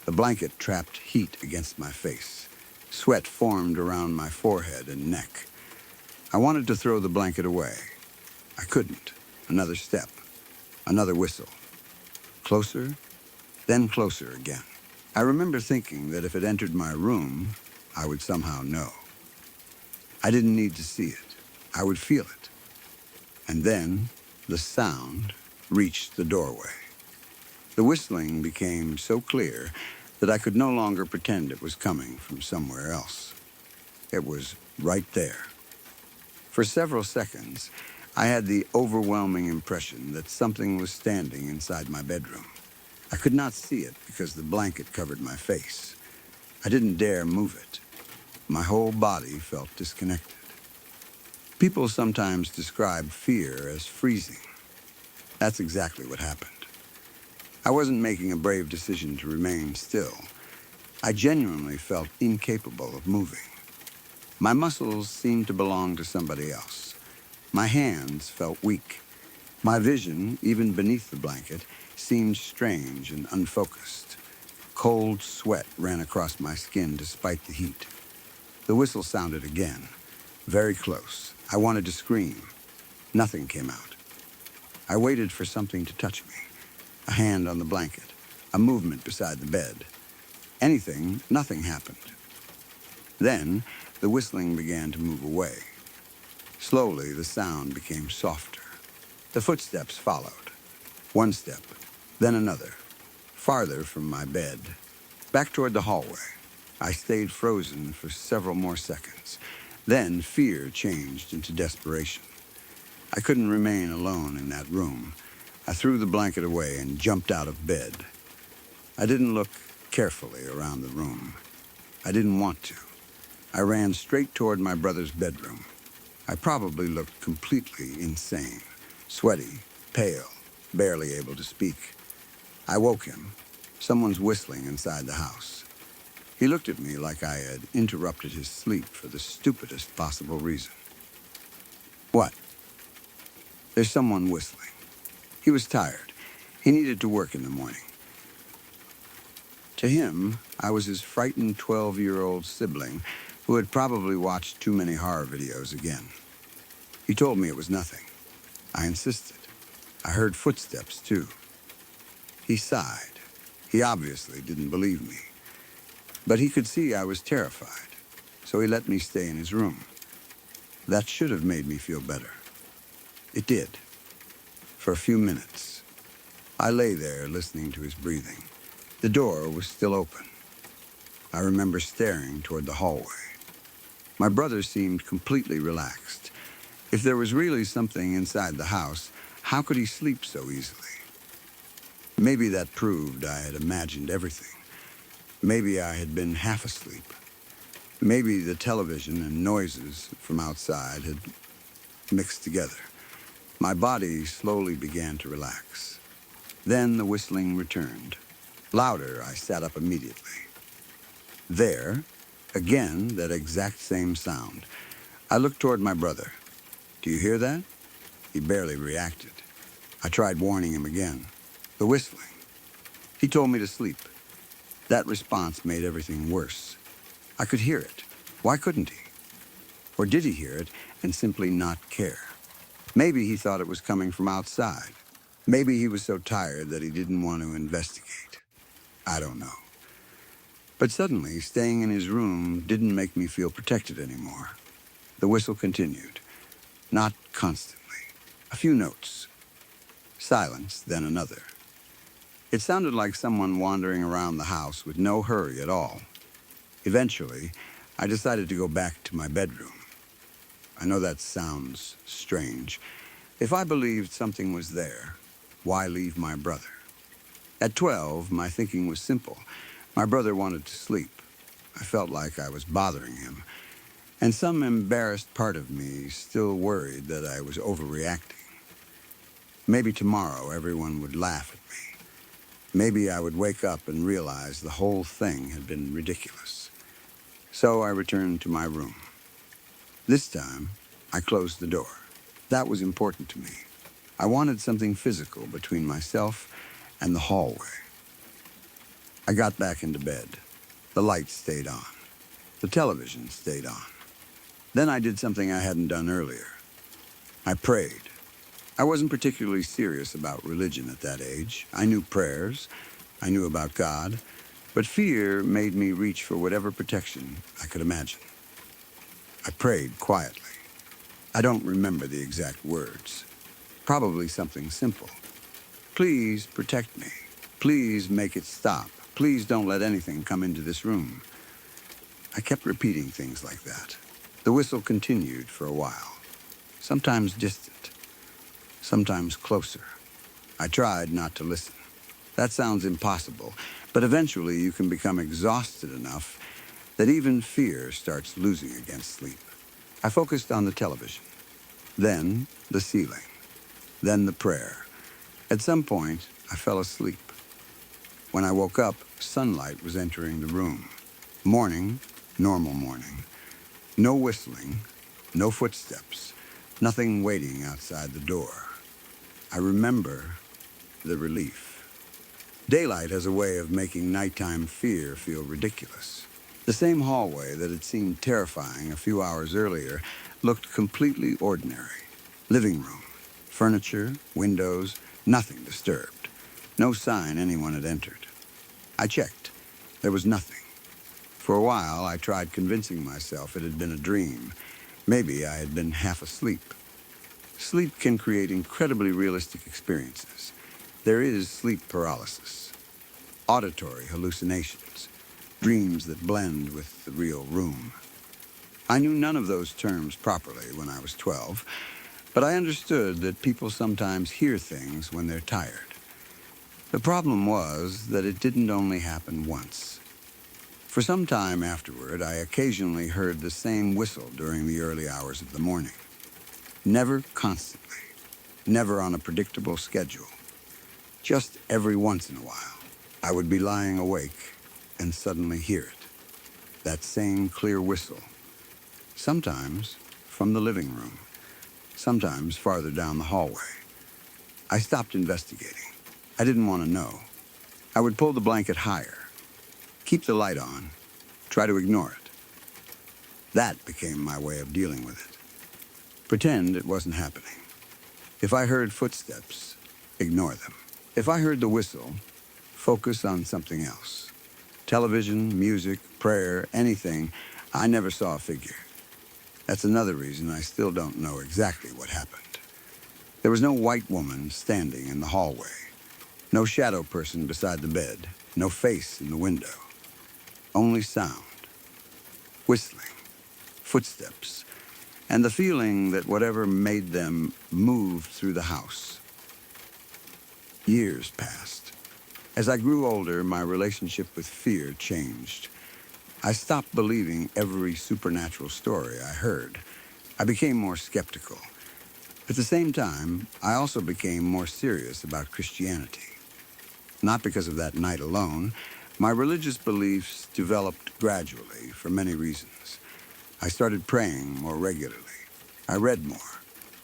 The blanket trapped heat against my face. Sweat formed around my forehead and neck. I wanted to throw the blanket away. I couldn't. Another step. Another whistle. Closer, then closer again. I remember thinking that if it entered my room, I would somehow know. I didn't need to see it. I would feel it. And then the sound reached the doorway. The whistling became so clear that I could no longer pretend it was coming from somewhere else. It was right there. For several seconds, I had the overwhelming impression that something was standing inside my bedroom. I could not see it because the blanket covered my face. I didn't dare move it. My whole body felt disconnected. People sometimes describe fear as freezing. That's exactly what happened. I wasn't making a brave decision to remain still. I genuinely felt incapable of moving. My muscles seemed to belong to somebody else. My hands felt weak. My vision, even beneath the blanket, seemed strange and unfocused. Cold sweat ran across my skin despite the heat. The whistle sounded again, very close. I wanted to scream. Nothing came out. I waited for something to touch me. A hand on the blanket, a movement beside the bed. Anything, nothing happened. Then, the whistling began to move away. Slowly, the sound became softer. The footsteps followed. One step, then another, farther from my bed, back toward the hallway. I stayed frozen for several more seconds. Then fear changed into desperation. I couldn't remain alone in that room. I threw the blanket away and jumped out of bed. I didn't look carefully around the room. I didn't want to. I ran straight toward my brother's bedroom. I probably looked completely insane, sweaty, pale, barely able to speak. I woke him. Someone's whistling inside the house. He looked at me like I had interrupted his sleep for the stupidest possible reason. What? There's someone whistling. He was tired. He needed to work in the morning. To him, I was his frightened 12-year-old sibling who had probably watched too many horror videos again. He told me it was nothing. I insisted. I heard footsteps, too. He sighed. He obviously didn't believe me. But he could see I was terrified, so he let me stay in his room. That should have made me feel better. It did. For a few minutes. I lay there listening to his breathing. The door was still open. I remember staring toward the hallway. My brother seemed completely relaxed. If there was really something inside the house, how could he sleep so easily? Maybe that proved I had imagined everything. Maybe I had been half asleep. Maybe the television and noises from outside had mixed together. My body slowly began to relax. Then the whistling returned. Louder, I sat up immediately. There, again, that exact same sound. I looked toward my brother. Do you hear that? He barely reacted. I tried warning him again. The whistling. He told me to sleep. That response made everything worse. I could hear it. Why couldn't he? Or did he hear it and simply not care? Maybe he thought it was coming from outside. Maybe he was so tired that he didn't want to investigate. I don't know. But suddenly, staying in his room didn't make me feel protected anymore. The whistle continued. Not constantly. A few notes. Silence, then another. It sounded like someone wandering around the house with no hurry at all. Eventually, I decided to go back to my bedroom. I know that sounds strange. If I believed something was there, why leave my brother? At 12, my thinking was simple. My brother wanted to sleep. I felt like I was bothering him. And some embarrassed part of me still worried that I was overreacting. Maybe tomorrow everyone would laugh at me. Maybe I would wake up and realize the whole thing had been ridiculous. So I returned to my room. This time, I closed the door. That was important to me. I wanted something physical between myself and the hallway. I got back into bed. The lights stayed on. The television stayed on. Then I did something I hadn't done earlier. I prayed. I wasn't particularly serious about religion at that age. I knew prayers. I knew about God. But fear made me reach for whatever protection I could imagine. I prayed quietly. I don't remember the exact words. Probably something simple. Please protect me. Please make it stop. Please don't let anything come into this room. I kept repeating things like that. The whistle continued for a while. Sometimes distant. Sometimes closer. I tried not to listen. That sounds impossible, but eventually you can become exhausted enough that even fear starts losing against sleep. I focused on the television, then the ceiling, then the prayer. At some point, I fell asleep. When I woke up, sunlight was entering the room. Morning, normal morning. No whistling, no footsteps, nothing waiting outside the door. I remember the relief. Daylight has a way of making nighttime fear feel ridiculous. The same hallway that had seemed terrifying a few hours earlier looked completely ordinary. Living room, furniture, windows, nothing disturbed. No sign anyone had entered. I checked. There was nothing. For a while, I tried convincing myself it had been a dream. Maybe I had been half asleep. Sleep can create incredibly realistic experiences. There is sleep paralysis, auditory hallucinations, dreams that blend with the real room. I knew none of those terms properly when I was 12, But I understood that people sometimes hear things when they're tired. The problem was that it didn't only happen once. For some time afterward, I occasionally heard the same whistle during the early hours of the morning. Never constantly, never on a predictable schedule. Just every once in a while, I would be lying awake and suddenly hear it. That same clear whistle. Sometimes from the living room, sometimes farther down the hallway. I stopped investigating. I didn't want to know. I would pull the blanket higher, keep the light on, try to ignore it. That became my way of dealing with it. Pretend it wasn't happening. If I heard footsteps, ignore them. If I heard the whistle, focus on something else. Television, music, prayer, anything. I never saw a figure. That's another reason I still don't know exactly what happened. There was no white woman standing in the hallway. No shadow person beside the bed. No face in the window. Only sound. Whistling. Footsteps. And the feeling that whatever made them moved through the house. Years passed. As I grew older, my relationship with fear changed. I stopped believing every supernatural story I heard. I became more skeptical. At the same time, I also became more serious about Christianity. Not because of that night alone. My religious beliefs developed gradually for many reasons. I started praying more regularly. I read more.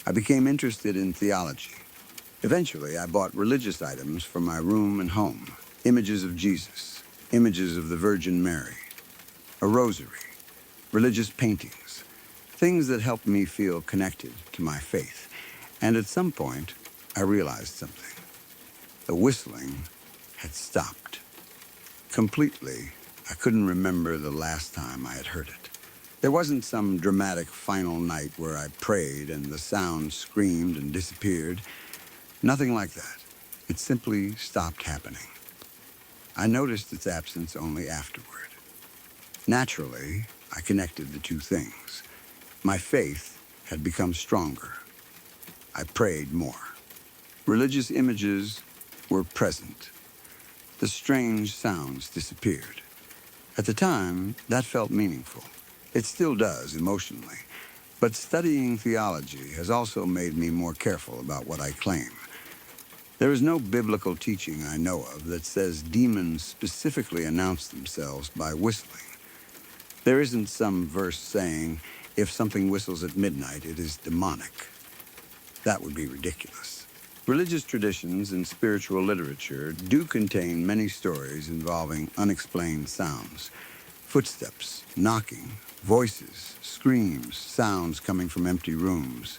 I became interested in theology. Eventually, I bought religious items for my room and home. Images of Jesus, images of the Virgin Mary, a rosary, religious paintings, things that helped me feel connected to my faith. And at some point, I realized something. The whistling had stopped. Completely, I couldn't remember the last time I had heard it. There wasn't some dramatic final night where I prayed and the sound screamed and disappeared. Nothing like that. It simply stopped happening. I noticed its absence only afterward. Naturally, I connected the two things. My faith had become stronger. I prayed more. Religious images were present. The strange sounds disappeared. At the time, that felt meaningful. It still does emotionally. But studying theology has also made me more careful about what I claim. There is no biblical teaching I know of that says demons specifically announce themselves by whistling. There isn't some verse saying, if something whistles at midnight, it is demonic. That would be ridiculous. Religious traditions and spiritual literature do contain many stories involving unexplained sounds. Footsteps, knocking, voices, screams, sounds coming from empty rooms.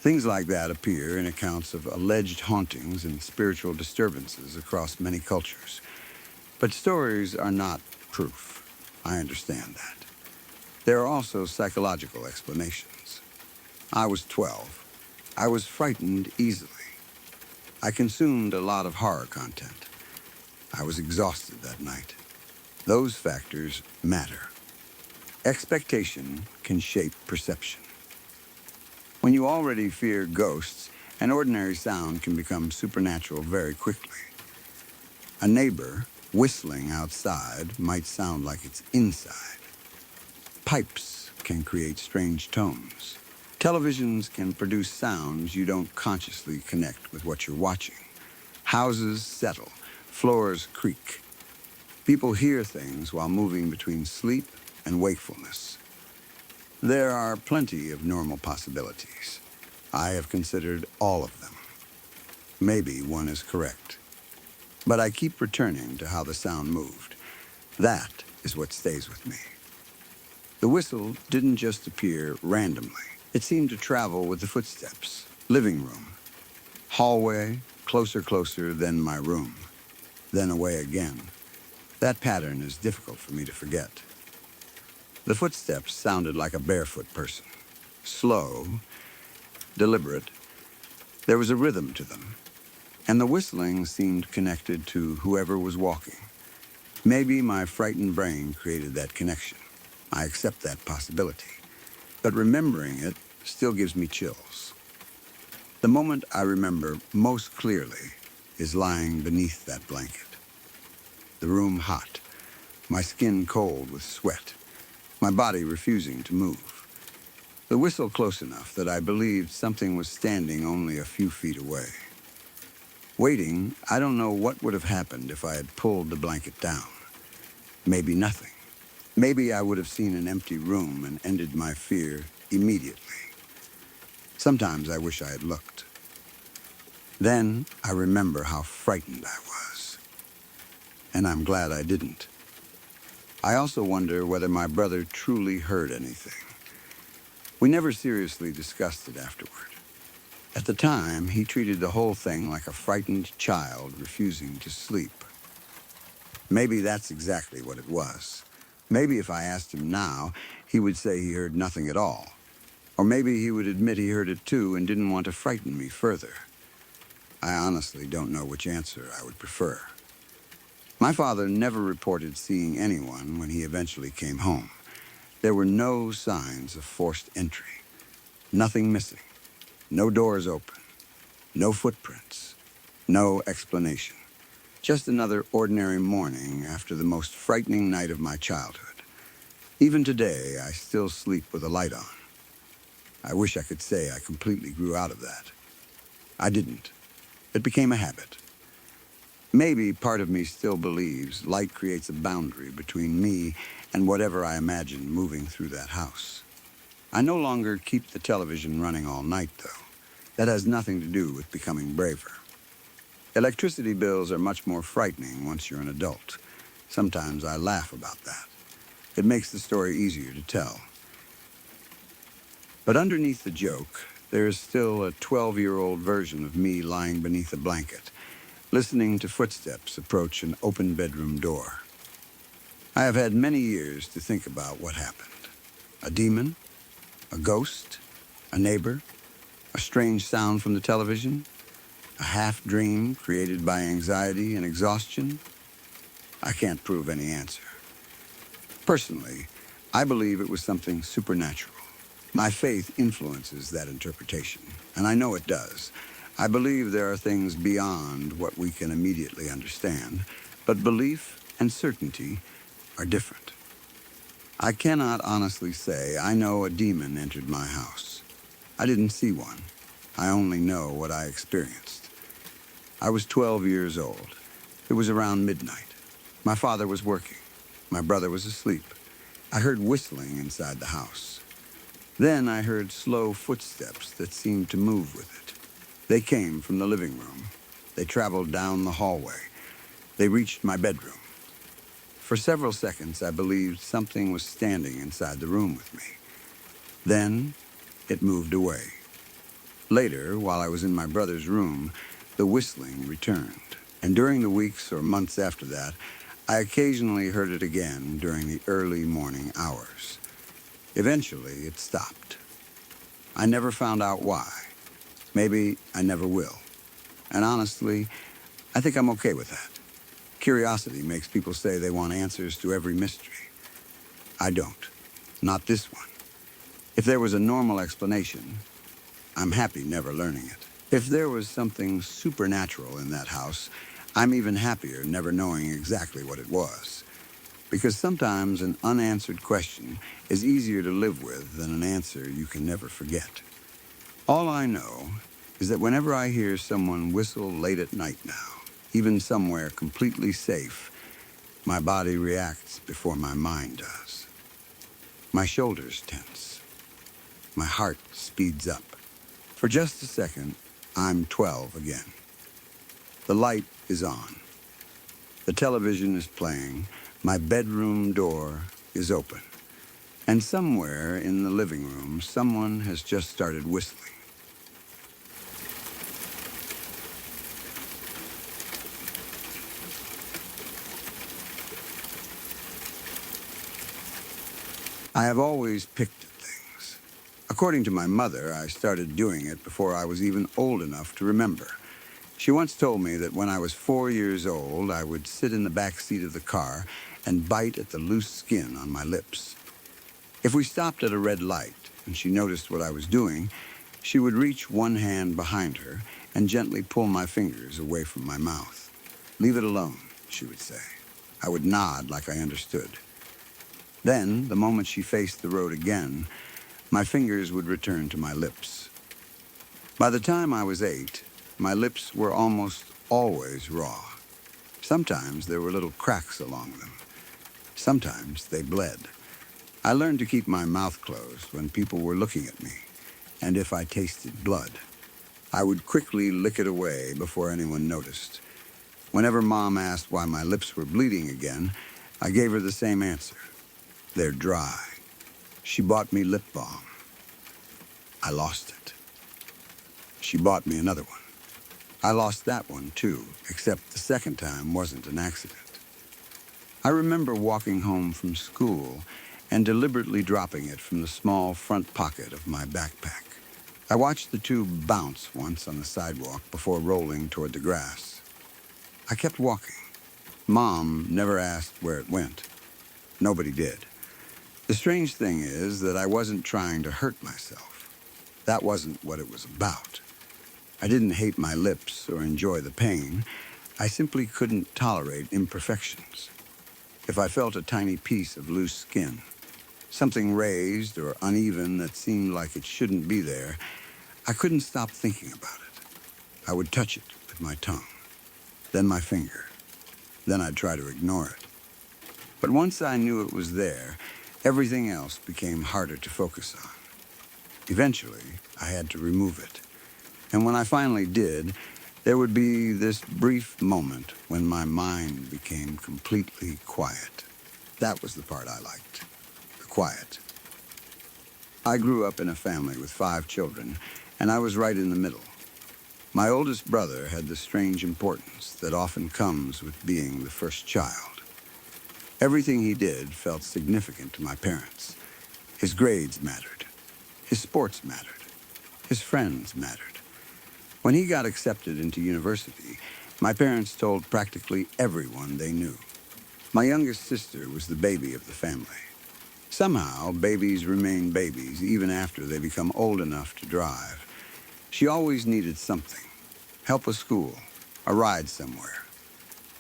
Things like that appear in accounts of alleged hauntings and spiritual disturbances across many cultures. But stories are not proof. I understand that. There are also psychological explanations. I was 12. I was frightened easily. I consumed a lot of horror content. I was exhausted that night. Those factors matter. Expectation can shape perception. When you already fear ghosts, an ordinary sound can become supernatural very quickly. A neighbor whistling outside might sound like it's inside. Pipes can create strange tones. Televisions can produce sounds you don't consciously connect with what you're watching. Houses settle, floors creak. People hear things while moving between sleep and wakefulness. There are plenty of normal possibilities. I have considered all of them. Maybe one is correct. But I keep returning to how the sound moved. That is what stays with me. The whistle didn't just appear randomly. It seemed to travel with the footsteps. Living room. Hallway, closer than my room. Then away again. That pattern is difficult for me to forget. The footsteps sounded like a barefoot person. Slow, deliberate. There was a rhythm to them. And the whistling seemed connected to whoever was walking. Maybe my frightened brain created that connection. I accept that possibility. But remembering it still gives me chills. The moment I remember most clearly is lying beneath that blanket. The room hot, my skin cold with sweat, my body refusing to move. The whistle close enough that I believed something was standing only a few feet away. Waiting, I don't know what would have happened if I had pulled the blanket down. Maybe nothing. Maybe I would have seen an empty room and ended my fear immediately. Sometimes I wish I had looked. Then I remember how frightened I was. And I'm glad I didn't. I also wonder whether my brother truly heard anything. We never seriously discussed it afterward. At the time, he treated the whole thing like a frightened child refusing to sleep. Maybe that's exactly what it was. Maybe if I asked him now, he would say he heard nothing at all. Or maybe he would admit he heard it too and didn't want to frighten me further. I honestly don't know which answer I would prefer. My father never reported seeing anyone when he eventually came home. There were no signs of forced entry. Nothing missing. No doors open. No footprints. No explanation. Just another ordinary morning after the most frightening night of my childhood. Even today, I still sleep with a light on. I wish I could say I completely grew out of that. I didn't. It became a habit. Maybe part of me still believes light creates a boundary between me and whatever I imagine moving through that house. I no longer keep the television running all night, though. That has nothing to do with becoming braver. Electricity bills are much more frightening once you're an adult. Sometimes I laugh about that. It makes the story easier to tell. But underneath the joke, there is still a 12-year-old version of me lying beneath a blanket, listening to footsteps approach an open bedroom door. I have had many years to think about what happened. A demon? A ghost? A neighbor? A strange sound from the television? A half-dream created by anxiety and exhaustion? I can't prove any answer. Personally, I believe it was something supernatural. My faith influences that interpretation, and I know it does. I believe there are things beyond what we can immediately understand, but belief and certainty are different. I cannot honestly say I know a demon entered my house. I didn't see one. I only know what I experienced. I was 12 years old. It was around midnight. My father was working. My brother was asleep. I heard whistling inside the house. Then I heard slow footsteps that seemed to move with it. They came from the living room. They traveled down the hallway. They reached my bedroom. For several seconds, I believed something was standing inside the room with me. Then, it moved away. Later, while I was in my brother's room, the whistling returned. And during the weeks or months after that, I occasionally heard it again during the early morning hours. Eventually, it stopped. I never found out why. Maybe I never will. And honestly, I think I'm okay with that. Curiosity makes people say they want answers to every mystery. I don't. Not this one. If there was a normal explanation, I'm happy never learning it. If there was something supernatural in that house, I'm even happier never knowing exactly what it was. Because sometimes an unanswered question is easier to live with than an answer you can never forget. All I know is that whenever I hear someone whistle late at night now, even somewhere completely safe, my body reacts before my mind does. My shoulders tense. My heart speeds up. For just a second, I'm 12 again. The light is on. The television is playing. My bedroom door is open. And somewhere in the living room, someone has just started whistling. I have always picked at things. According to my mother, I started doing it before I was even old enough to remember. She once told me that when I was 4 years old, I would sit in the back seat of the car and bite at the loose skin on my lips. If we stopped at a red light and she noticed what I was doing, She would reach one hand behind her and gently pull my fingers away from my mouth. "Leave it alone," she would say. I would nod like I understood. Then, the moment she faced the road again, my fingers would return to my lips. By the time I was 8, my lips were almost always raw. Sometimes there were little cracks along them. Sometimes they bled. I learned to keep my mouth closed when people were looking at me, and if I tasted blood, I would quickly lick it away before anyone noticed. Whenever Mom asked why my lips were bleeding again, I gave her the same answer. "They're dry." She bought me lip balm. I lost it. She bought me another one. I lost that one too, except the second time wasn't an accident. I remember walking home from school and deliberately dropping it from the small front pocket of my backpack. I watched the tube bounce once on the sidewalk before rolling toward the grass. I kept walking. Mom never asked where it went. Nobody did. The strange thing is that I wasn't trying to hurt myself. That wasn't what it was about. I didn't hate my lips or enjoy the pain. I simply couldn't tolerate imperfections. If I felt a tiny piece of loose skin, something raised or uneven that seemed like it shouldn't be there, I couldn't stop thinking about it. I would touch it with my tongue, then my finger. Then I'd try to ignore it. But once I knew it was there, everything else became harder to focus on. Eventually, I had to remove it. And when I finally did, there would be this brief moment when my mind became completely quiet. That was the part I liked, the quiet. I grew up in a family with 5 children, and I was right in the middle. My oldest brother had the strange importance that often comes with being the first child. Everything he did felt significant to my parents. His grades mattered. His sports mattered. His friends mattered. When he got accepted into university, my parents told practically everyone they knew. My youngest sister was the baby of the family. Somehow, babies remain babies even after they become old enough to drive. She always needed something. Help with school, a ride somewhere.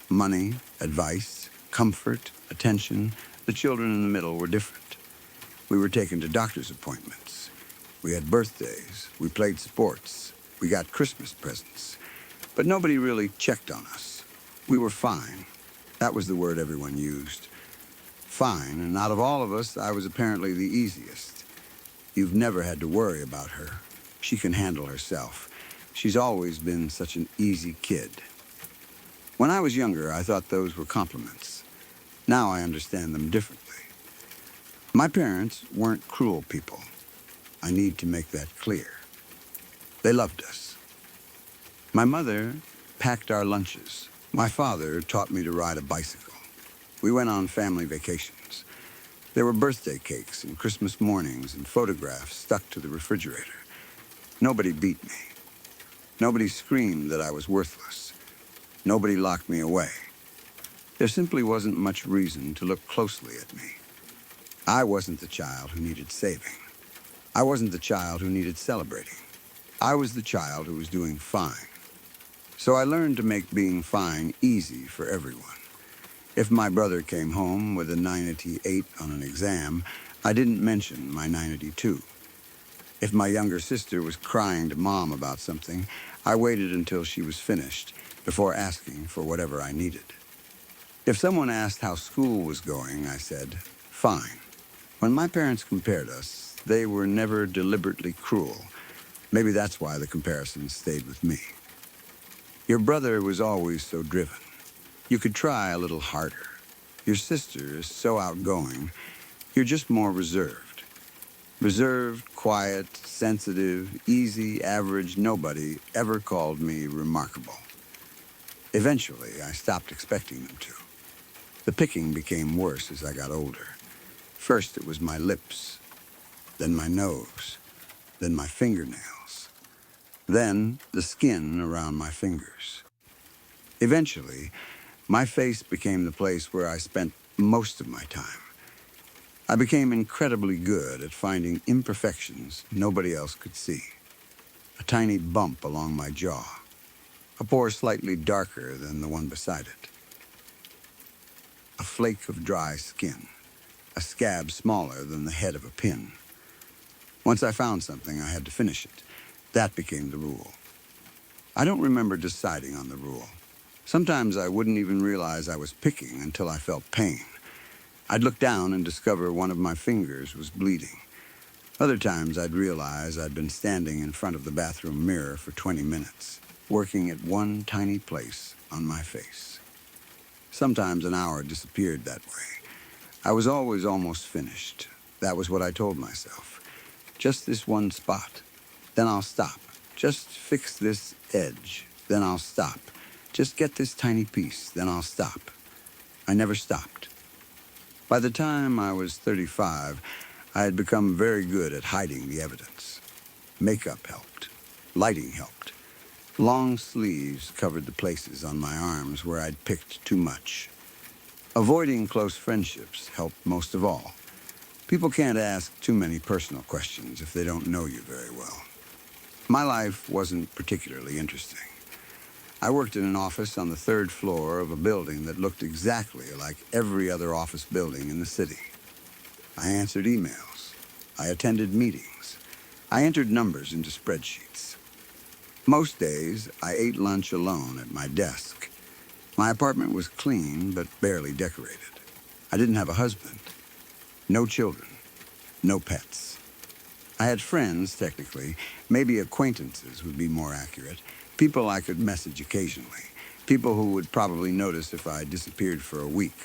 Money, advice, comfort, attention. The children in the middle were different. We were taken to doctor's appointments. We had birthdays. We played sports. We got Christmas presents. But nobody really checked on us. We were fine. That was the word everyone used. Fine, and out of all of us, I was apparently the easiest. You've never had to worry about her. She can handle herself. She's always been such an easy kid. When I was younger, I thought those were compliments. Now I understand them differently. My parents weren't cruel people. I need to make that clear. They loved us. My mother packed our lunches. My father taught me to ride a bicycle. We went on family vacations. There were birthday cakes and Christmas mornings and photographs stuck to the refrigerator. Nobody beat me. Nobody screamed that I was worthless. Nobody locked me away. There simply wasn't much reason to look closely at me. I wasn't the child who needed saving. I wasn't the child who needed celebrating. I was the child who was doing fine. So I learned to make being fine easy for everyone. If my brother came home with a 988 on an exam, I didn't mention my 982. If my younger sister was crying to Mom about something, I waited until she was finished before asking for whatever I needed. If someone asked how school was going, I said, "Fine." When my parents compared us, they were never deliberately cruel. Maybe that's why the comparison stayed with me. Your brother was always so driven. You could try a little harder. Your sister is so outgoing. You're just more reserved. Reserved, quiet, sensitive, easy, average, nobody ever called me remarkable. Eventually, I stopped expecting them to. The picking became worse as I got older. First, it was my lips, then my nose, then my fingernails, then the skin around my fingers. Eventually, my face became the place where I spent most of my time. I became incredibly good at finding imperfections nobody else could see. a tiny bump along my jaw, a pore slightly darker than the one beside it, a flake of dry skin, a scab smaller than the head of a pin. Once I found something, I had to finish it. That became the rule. I don't remember deciding on the rule. Sometimes I wouldn't even realize I was picking until I felt pain. I'd look down and discover one of my fingers was bleeding. Other times I'd realize I'd been standing in front of the bathroom mirror for 20 minutes, working at one tiny place on my face. Sometimes an hour disappeared that way. I was always almost finished. That was what I told myself. Just this one spot, then I'll stop. Just fix this edge, then I'll stop. Just get this tiny piece, then I'll stop. I never stopped. By the time I was 35, I had become very good at hiding the evidence. Makeup helped. Lighting helped. Long sleeves covered the places on my arms where I'd picked too much. Avoiding close friendships helped most of all. People can't ask too many personal questions if they don't know you very well. My life wasn't particularly interesting. I worked in an office on the 3rd floor of a building that looked exactly like every other office building in the city. I answered emails. I attended meetings. I entered numbers into spreadsheets. Most days, I ate lunch alone at my desk. My apartment was clean, but barely decorated. I didn't have a husband. No children. No pets. I had friends, technically. Maybe acquaintances would be more accurate. People I could message occasionally. People who would probably notice if I disappeared for a week.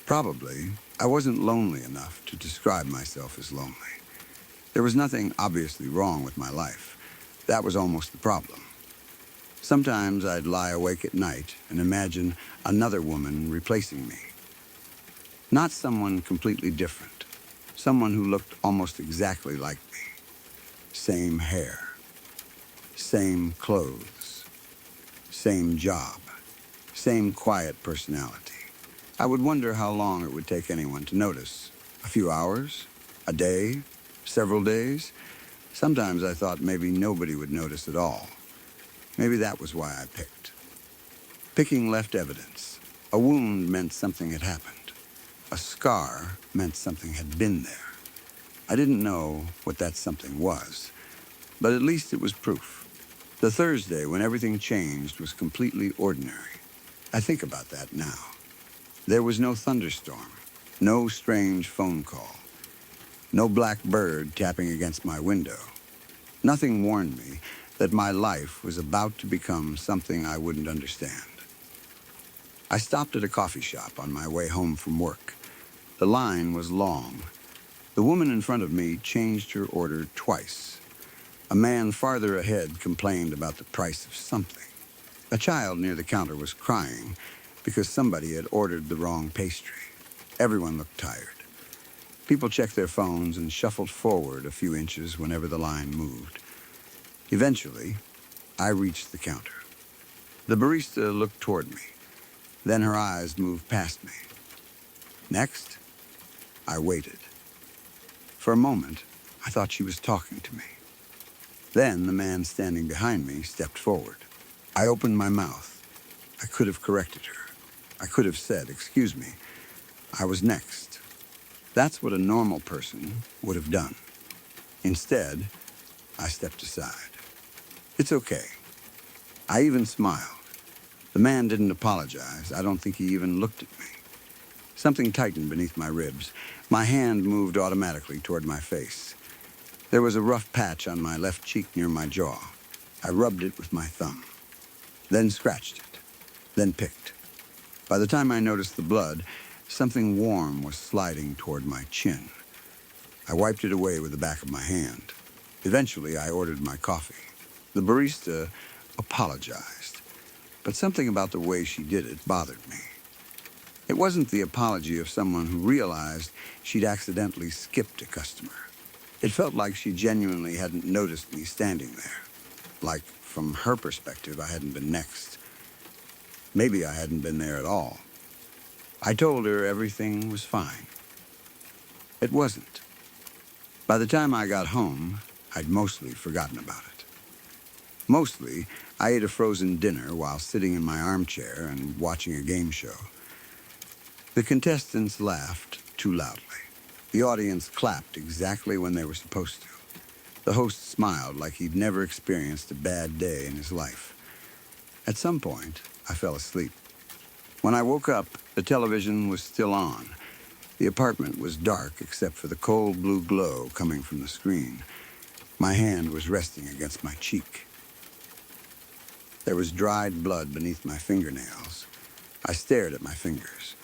Probably, I wasn't lonely enough to describe myself as lonely. There was nothing obviously wrong with my life. That was almost the problem. Sometimes I'd lie awake at night and imagine another woman replacing me. Not someone completely different. Someone who looked almost exactly like me. Same hair. Same clothes. Same job. Same quiet personality. I would wonder how long it would take anyone to notice. A few hours? A day? Several days? Sometimes I thought maybe nobody would notice at all. Maybe that was why I picked. Picking left evidence. A wound meant something had happened. A scar meant something had been there. I didn't know what that something was, but at least it was proof. The Thursday when everything changed was completely ordinary. I think about that now. There was no thunderstorm, no strange phone call, no black bird tapping against my window. Nothing warned me that my life was about to become something I wouldn't understand. I stopped at a coffee shop on my way home from work. The line was long. The woman in front of me changed her order twice. A man farther ahead complained about the price of something. A child near the counter was crying because somebody had ordered the wrong pastry. Everyone looked tired. People checked their phones and shuffled forward a few inches whenever the line moved. Eventually, I reached the counter. The barista looked toward me. Then her eyes moved past me. Next, I waited. For a moment, I thought she was talking to me. Then the man standing behind me stepped forward. I opened my mouth. I could have corrected her. I could have said, "Excuse me." I was next. That's what a normal person would have done. Instead, I stepped aside. It's okay. I even smiled. The man didn't apologize. I don't think he even looked at me. Something tightened beneath my ribs. My hand moved automatically toward my face. There was a rough patch on my left cheek near my jaw. I rubbed it with my thumb, then scratched it, then picked. By the time I noticed the blood, something warm was sliding toward my chin. I wiped it away with the back of my hand. Eventually, I ordered my coffee. The barista apologized, but something about the way she did it bothered me. It wasn't the apology of someone who realized she'd accidentally skipped a customer. It felt like she genuinely hadn't noticed me standing there. Like, from her perspective, I hadn't been next. Maybe I hadn't been there at all. I told her everything was fine. It wasn't. By the time I got home, I'd mostly forgotten about it. Mostly, I ate a frozen dinner while sitting in my armchair and watching a game show. The contestants laughed too loudly. The audience clapped exactly when they were supposed to. The host smiled like he'd never experienced a bad day in his life. At some point, I fell asleep. When I woke up, the television was still on. The apartment was dark except for the cold blue glow coming from the screen. My hand was resting against my cheek. There was dried blood beneath my fingernails. I stared at my fingers.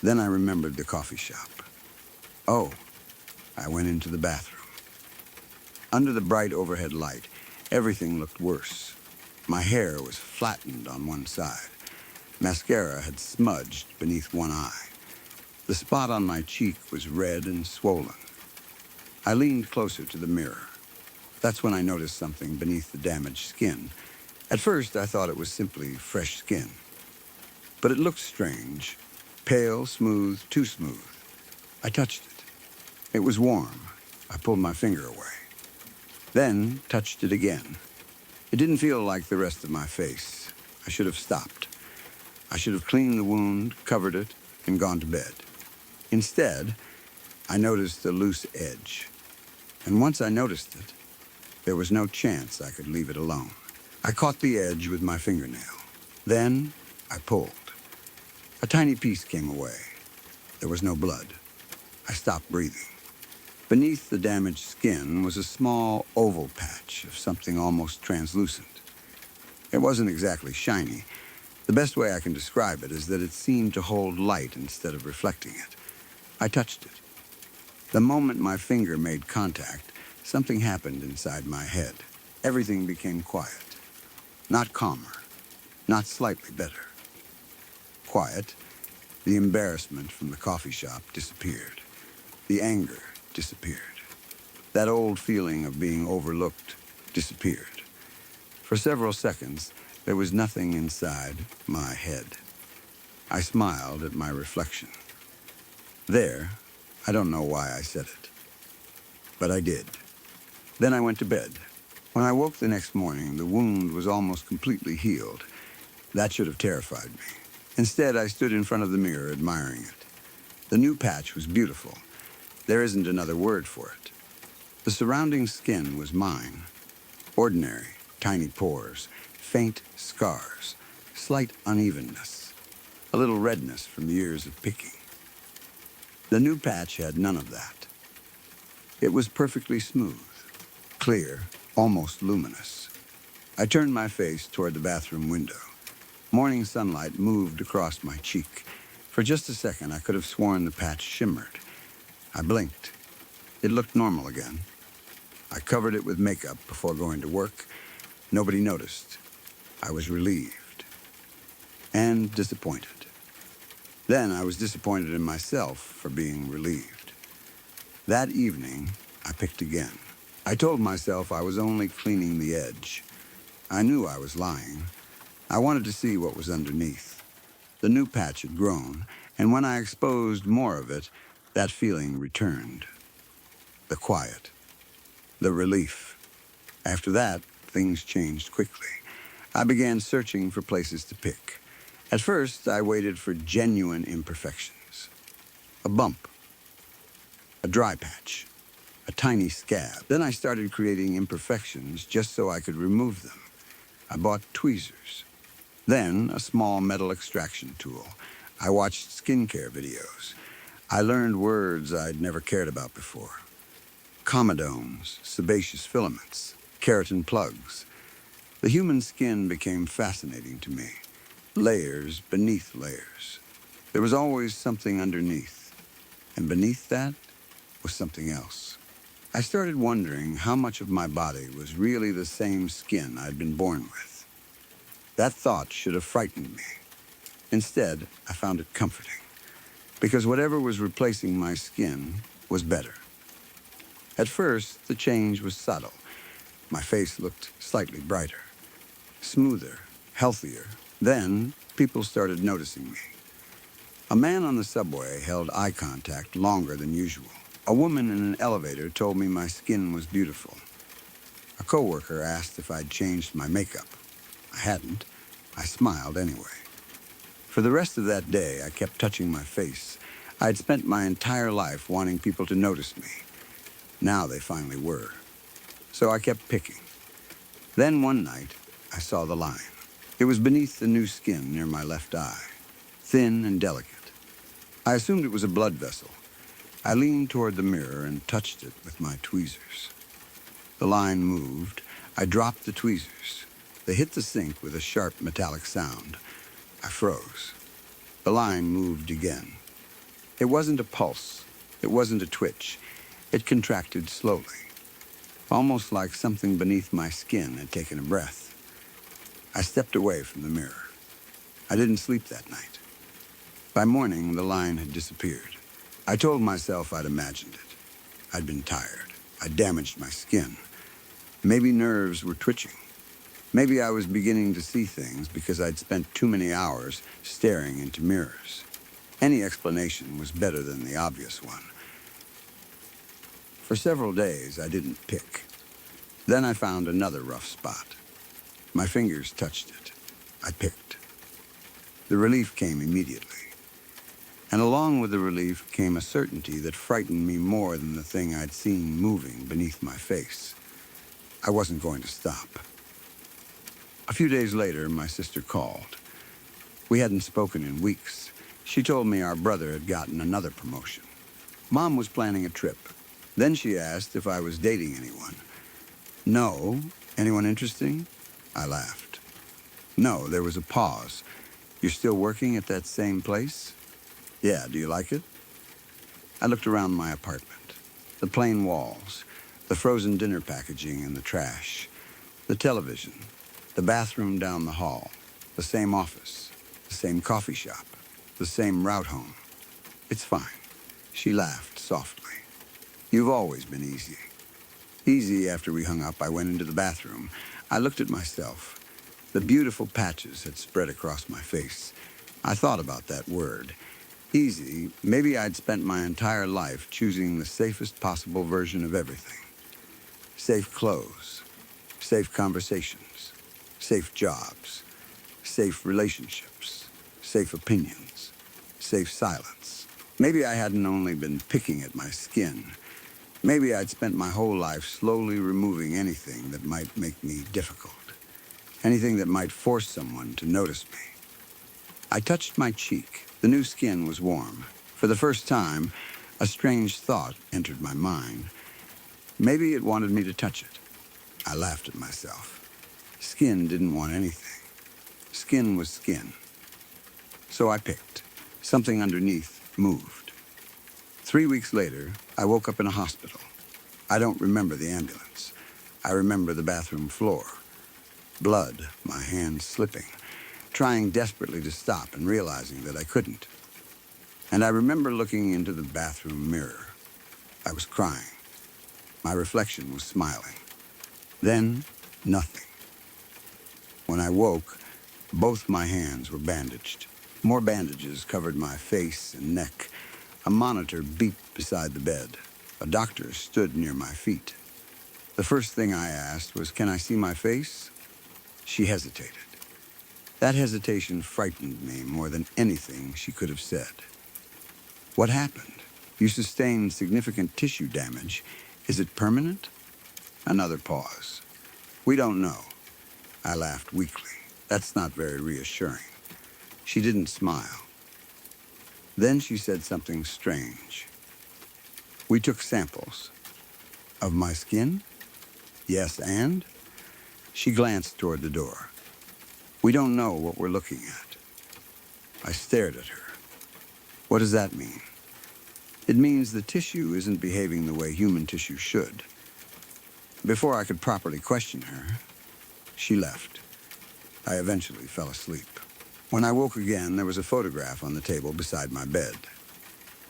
Then I remembered the coffee shop. Oh, I went into the bathroom. Under the bright overhead light, everything looked worse. My hair was flattened on one side. Mascara had smudged beneath one eye. The spot on my cheek was red and swollen. I leaned closer to the mirror. That's when I noticed something beneath the damaged skin. At first, I thought it was simply fresh skin. But it looked strange. Pale, smooth, too smooth. I touched it. It was warm. I pulled my finger away. Then touched it again. It didn't feel like the rest of my face. I should have stopped. I should have cleaned the wound, covered it, and gone to bed. Instead, I noticed a loose edge. And once I noticed it, there was no chance I could leave it alone. I caught the edge with my fingernail. Then I pulled. A tiny piece came away. There was no blood. I stopped breathing. Beneath the damaged skin was a small oval patch of something almost translucent. It wasn't exactly shiny. The best way I can describe it is that it seemed to hold light instead of reflecting it. I touched it. The moment my finger made contact, something happened inside my head. Everything became quiet. Not calmer, not slightly better. Quiet. The embarrassment from the coffee shop disappeared. The anger disappeared. That old feeling of being overlooked disappeared. For several seconds, there was nothing inside my head. I smiled at my reflection. There, I don't know why I said it, but I did. Then I went to bed. When I woke the next morning, the wound was almost completely healed. That should have terrified me. Instead, I stood in front of the mirror admiring it. The new patch was beautiful. There isn't another word for it. The surrounding skin was mine. Ordinary, tiny pores, faint scars, slight unevenness, a little redness from years of picking. The new patch had none of that. It was perfectly smooth, clear, almost luminous. I turned my face toward the bathroom window. Morning sunlight moved across my cheek. For just a second, I could have sworn the patch shimmered. I blinked. It looked normal again. I covered it with makeup before going to work. Nobody noticed. I was relieved and disappointed. Then I was disappointed in myself for being relieved. That evening, I picked again. I told myself I was only cleaning the edge. I knew I was lying. I wanted to see what was underneath. The new patch had grown, and when I exposed more of it, that feeling returned. The quiet. The relief. After that, things changed quickly. I began searching for places to pick. At first, I waited for genuine imperfections. A bump. A dry patch. A tiny scab. Then I started creating imperfections just so I could remove them. I bought tweezers. Then a small metal extraction tool. I watched skincare videos. I learned words I'd never cared about before. Comedones, sebaceous filaments, keratin plugs. The human skin became fascinating to me. Layers beneath layers. There was always something underneath. And beneath that was something else. I started wondering how much of my body was really the same skin I'd been born with. That thought should have frightened me. Instead, I found it comforting, because whatever was replacing my skin was better. At first, the change was subtle. My face looked slightly brighter, smoother, healthier. Then, people started noticing me. A man on the subway held eye contact longer than usual. A woman in an elevator told me my skin was beautiful. A coworker asked if I'd changed my makeup. I hadn't. I smiled anyway. For the rest of that day, I kept touching my face. I'd spent my entire life wanting people to notice me. Now they finally were. So I kept picking. Then one night, I saw the line. It was beneath the new skin near my left eye, thin and delicate. I assumed it was a blood vessel. I leaned toward the mirror and touched it with my tweezers. The line moved. I dropped the tweezers. They hit the sink with a sharp metallic sound. I froze. The line moved again. It wasn't a pulse. It wasn't a twitch. It contracted slowly, almost like something beneath my skin had taken a breath. I stepped away from the mirror. I didn't sleep that night. By morning, the line had disappeared. I told myself I'd imagined it. I'd been tired. I'd damaged my skin. Maybe nerves were twitching. Maybe I was beginning to see things because I'd spent too many hours staring into mirrors. Any explanation was better than the obvious one. For several days, I didn't pick. Then I found another rough spot. My fingers touched it. I picked. The relief came immediately. And along with the relief came a certainty that frightened me more than the thing I'd seen moving beneath my face. I wasn't going to stop. A few days later, my sister called. We hadn't spoken in weeks. She told me our brother had gotten another promotion. Mom was planning a trip. Then she asked if I was dating anyone. No. Anyone interesting? I laughed. No, there was a pause. You're still working at that same place? Yeah, do you like it? I looked around my apartment. The plain walls, the frozen dinner packaging in the trash, the television, the bathroom down the hall, the same office, the same coffee shop, the same route home. It's fine. She laughed softly. You've always been easy. Easy after we hung up, I went into the bathroom. I looked at myself. The beautiful patches had spread across my face. I thought about that word. Easy. Maybe I'd spent my entire life choosing the safest possible version of everything. Safe clothes, safe conversations, safe jobs, safe relationships, safe opinions, safe silence. Maybe I hadn't only been picking at my skin. Maybe I'd spent my whole life slowly removing anything that might make me difficult, anything that might force someone to notice me. I touched my cheek. The new skin was warm. For the first time, a strange thought entered my mind. Maybe it wanted me to touch it. I laughed at myself. Skin didn't want anything. Skin was skin. So I picked. Something underneath moved. 3 weeks later, I woke up in a hospital. I don't remember the ambulance. I remember the bathroom floor. Blood, my hands slipping, trying desperately to stop and realizing that I couldn't. And I remember looking into the bathroom mirror. I was crying. My reflection was smiling. Then, nothing. When I woke, both my hands were bandaged. More bandages covered my face and neck. A monitor beeped beside the bed. A doctor stood near my feet. The first thing I asked was, "Can I see my face?" She hesitated. That hesitation frightened me more than anything she could have said. What happened? You sustained significant tissue damage. Is it permanent? Another pause. We don't know. I laughed weakly. That's not very reassuring. She didn't smile. Then she said something strange. We took samples. Of my skin? Yes, and? She glanced toward the door. We don't know what we're looking at. I stared at her. What does that mean? It means the tissue isn't behaving the way human tissue should. Before I could properly question her, she left. I eventually fell asleep. When I woke again, there was a photograph on the table beside my bed.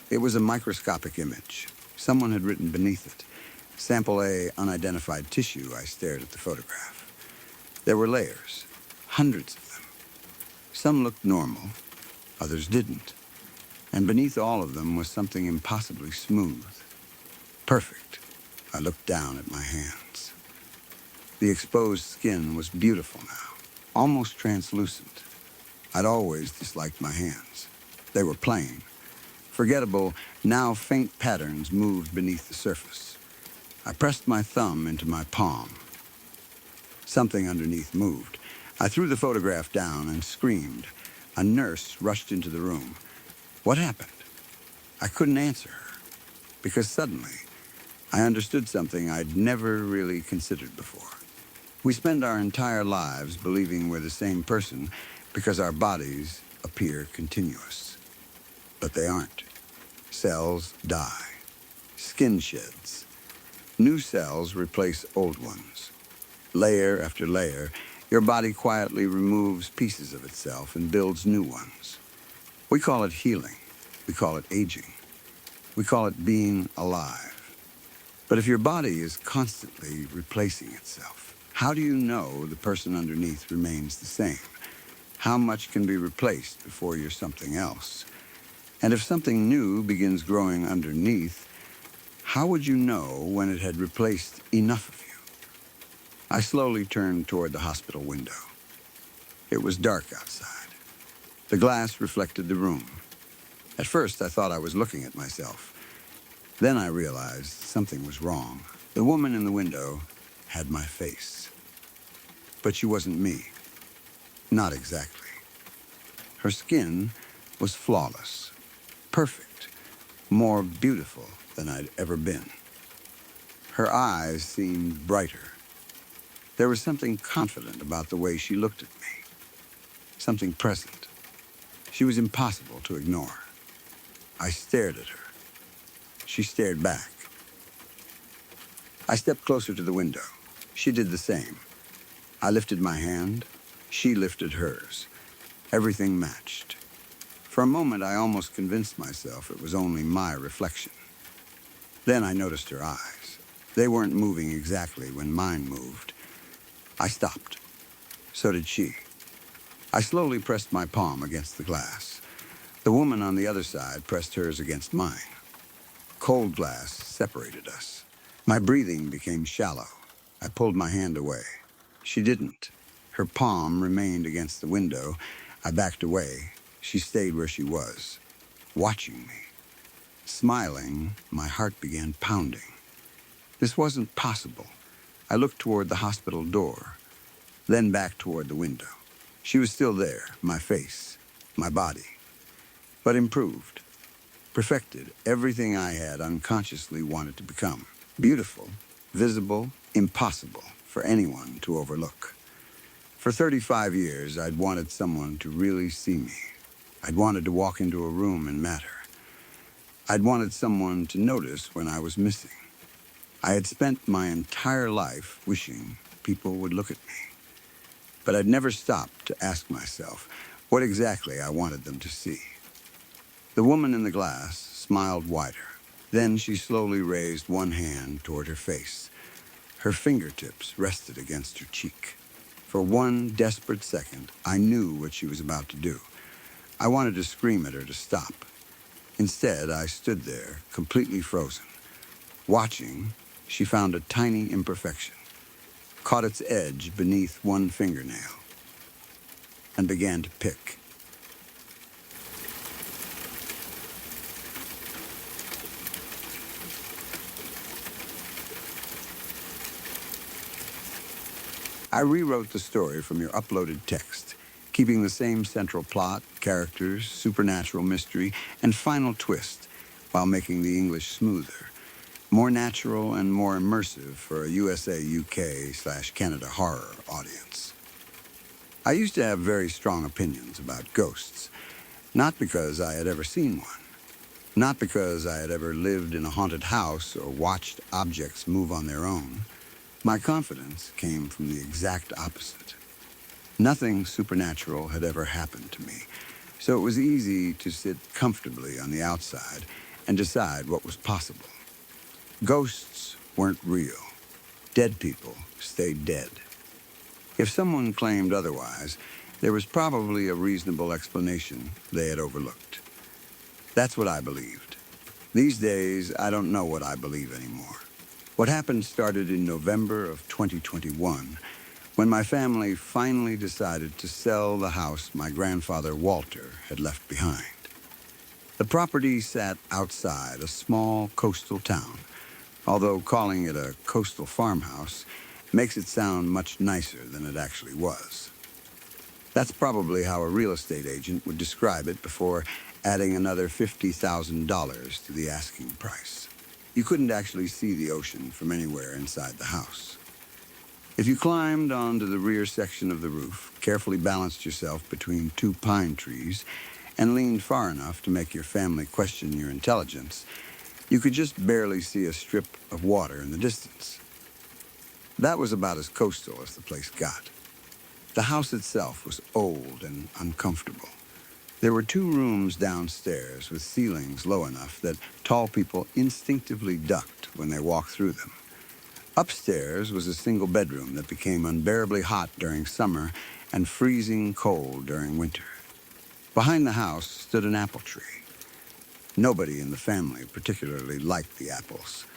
It was a microscopic image. Someone had written beneath it, "Sample A, unidentified tissue." I stared at the photograph. There were layers, hundreds of them. Some looked normal, others didn't. And beneath all of them was something impossibly smooth. Perfect. I looked down at my hands. The exposed skin was beautiful now, almost translucent. I'd always disliked my hands. They were plain. Forgettable, now faint patterns moved beneath the surface. I pressed my thumb into my palm. Something underneath moved. I threw the photograph down and screamed. A nurse rushed into the room. What happened? I couldn't answer her, because suddenly I understood something I'd never really considered before. We spend our entire lives believing we're the same person because our bodies appear continuous. But they aren't. Cells die. Skin sheds. New cells replace old ones. Layer after layer, your body quietly removes pieces of itself and builds new ones. We call it healing. We call it aging. We call it being alive. But if your body is constantly replacing itself, how do you know the person underneath remains the same? How much can be replaced before you're something else? And if something new begins growing underneath, how would you know when it had replaced enough of you? I slowly turned toward the hospital window. It was dark outside. The glass reflected the room. At first, I thought I was looking at myself. Then I realized something was wrong. The woman in the window had my face. But she wasn't me. Not exactly. Her skin was flawless, perfect, more beautiful than I'd ever been. Her eyes seemed brighter. There was something confident about the way she looked at me. Something present. She was impossible to ignore. I stared at her. She stared back. I stepped closer to the window. She did the same. I lifted my hand. She lifted hers. Everything matched. For a moment, I almost convinced myself it was only my reflection. Then I noticed her eyes. They weren't moving exactly when mine moved. I stopped. So did she. I slowly pressed my palm against the glass. The woman on the other side pressed hers against mine. Cold glass separated us. My breathing became shallow. I pulled my hand away. She didn't. Her palm remained against the window. I backed away. She stayed where she was, watching me. Smiling, my heart began pounding. This wasn't possible. I looked toward the hospital door, then back toward the window. She was still there, my face, my body, but improved. Perfected everything I had unconsciously wanted to become. Beautiful, visible, impossible for anyone to overlook. For 35 years, I'd wanted someone to really see me. I'd wanted to walk into a room and matter. I'd wanted someone to notice when I was missing. I had spent my entire life wishing people would look at me. But I'd never stopped to ask myself what exactly I wanted them to see. The woman in the glass smiled wider. Then she slowly raised one hand toward her face. Her fingertips rested against her cheek. For one desperate second, I knew what she was about to do. I wanted to scream at her to stop. Instead, I stood there, completely frozen. Watching, she found a tiny imperfection, caught its edge beneath one fingernail, and began to pick. I rewrote the story from your uploaded text, keeping the same central plot, characters, supernatural mystery, and final twist, while making the English smoother, more natural and more immersive for a USA/UK/Canada horror audience. I used to have very strong opinions about ghosts, not because I had ever seen one, not because I had ever lived in a haunted house or watched objects move on their own. My confidence came from the exact opposite. Nothing supernatural had ever happened to me, so it was easy to sit comfortably on the outside and decide what was possible. Ghosts weren't real. Dead people stayed dead. If someone claimed otherwise, there was probably a reasonable explanation they had overlooked. That's what I believed. These days, I don't know what I believe anymore. What happened started in November of 2021, when my family finally decided to sell the house my grandfather Walter had left behind. The property sat outside a small coastal town, although calling it a coastal farmhouse makes it sound much nicer than it actually was. That's probably how a real estate agent would describe it before adding another $50,000 to the asking price. You couldn't actually see the ocean from anywhere inside the house. If you climbed onto the rear section of the roof, carefully balanced yourself between two pine trees, and leaned far enough to make your family question your intelligence, you could just barely see a strip of water in the distance. That was about as coastal as the place got. The house itself was old and uncomfortable. There were 2 rooms downstairs with ceilings low enough that tall people instinctively ducked when they walked through them. Upstairs was a single bedroom that became unbearably hot during summer and freezing cold during winter. Behind the house stood an apple tree. Nobody in the family particularly liked the apples.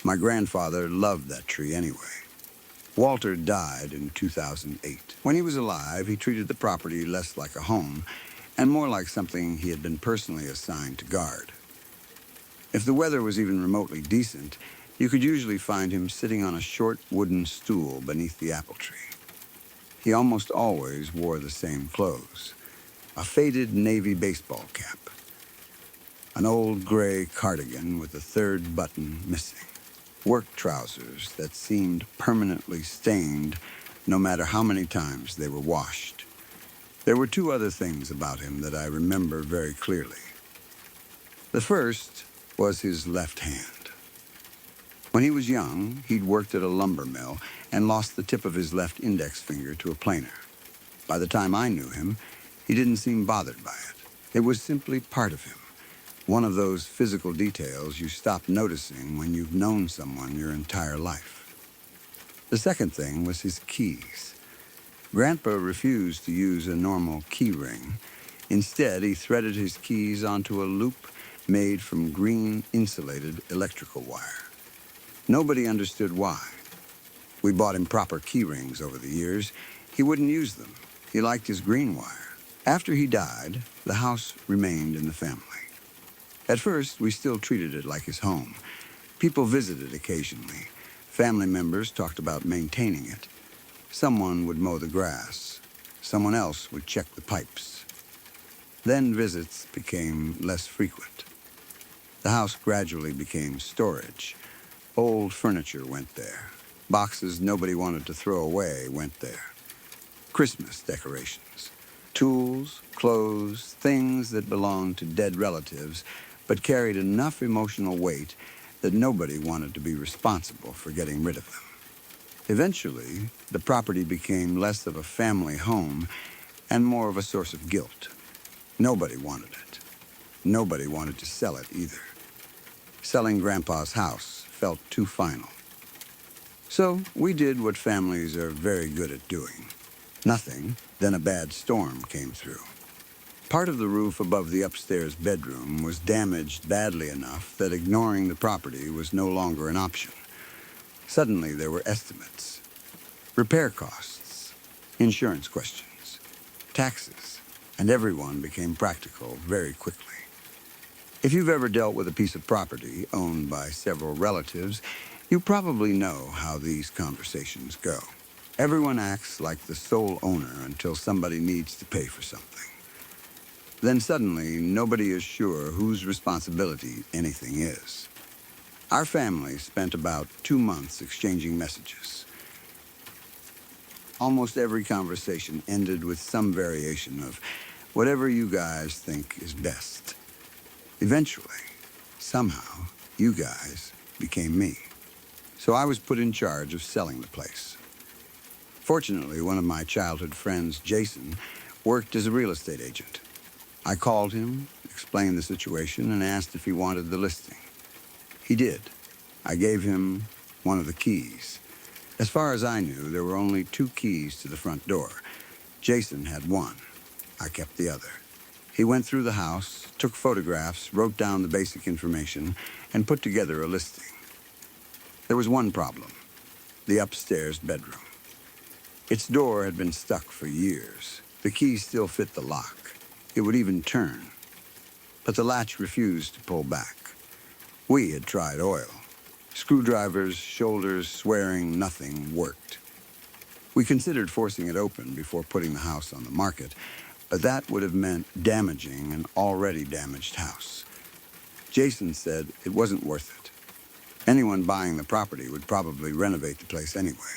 My grandfather loved that tree anyway. Walter died in 2008. When he was alive, he treated the property less like a home and more like something he had been personally assigned to guard. If the weather was even remotely decent, you could usually find him sitting on a short wooden stool beneath the apple tree. He almost always wore the same clothes: a faded navy baseball cap, an old gray cardigan with the 3rd button missing, work trousers that seemed permanently stained no matter how many times they were washed. There were 2 other things about him that I remember very clearly. The first was his left hand. When he was young, he'd worked at a lumber mill and lost the tip of his left index finger to a planer. By the time I knew him, he didn't seem bothered by it. It was simply part of him, one of those physical details you stop noticing when you've known someone your entire life. The second thing was his keys. Grandpa refused to use a normal key ring. Instead, he threaded his keys onto a loop made from green insulated electrical wire. Nobody understood why. We bought him proper key rings over the years. He wouldn't use them. He liked his green wire. After he died, the house remained in the family. At first, we still treated it like his home. People visited occasionally. Family members talked about maintaining it. Someone would mow the grass. Someone else would check the pipes. Then visits became less frequent. The house gradually became storage. Old furniture went there. Boxes nobody wanted to throw away went there. Christmas decorations. Tools, clothes, things that belonged to dead relatives, but carried enough emotional weight that nobody wanted to be responsible for getting rid of them. Eventually, the property became less of a family home and more of a source of guilt. Nobody wanted it. Nobody wanted to sell it either. Selling Grandpa's house felt too final. So we did what families are very good at doing. Nothing, then a bad storm came through. Part of the roof above the upstairs bedroom was damaged badly enough that ignoring the property was no longer an option. Suddenly there were estimates, repair costs, insurance questions, taxes, and everyone became practical very quickly. If you've ever dealt with a piece of property owned by several relatives, you probably know how these conversations go. Everyone acts like the sole owner until somebody needs to pay for something. Then suddenly, nobody is sure whose responsibility anything is. Our family spent about 2 months exchanging messages. Almost every conversation ended with some variation of whatever you guys think is best. Eventually, somehow, you guys became me. So I was put in charge of selling the place. Fortunately, one of my childhood friends, Jason, worked as a real estate agent. I called him, explained the situation, and asked if he wanted the listing. He did. I gave him one of the keys. As far as I knew, there were only 2 keys to the front door. Jason had one. I kept the other. He went through the house, took photographs, wrote down the basic information, and put together a listing. There was one problem: the upstairs bedroom. Its door had been stuck for years. The key still fit the lock. It would even turn, but the latch refused to pull back. We had tried oil. Screwdrivers, shoulders, swearing, nothing worked. We considered forcing it open before putting the house on the market, but that would have meant damaging an already damaged house. Jason said it wasn't worth it. Anyone buying the property would probably renovate the place anyway.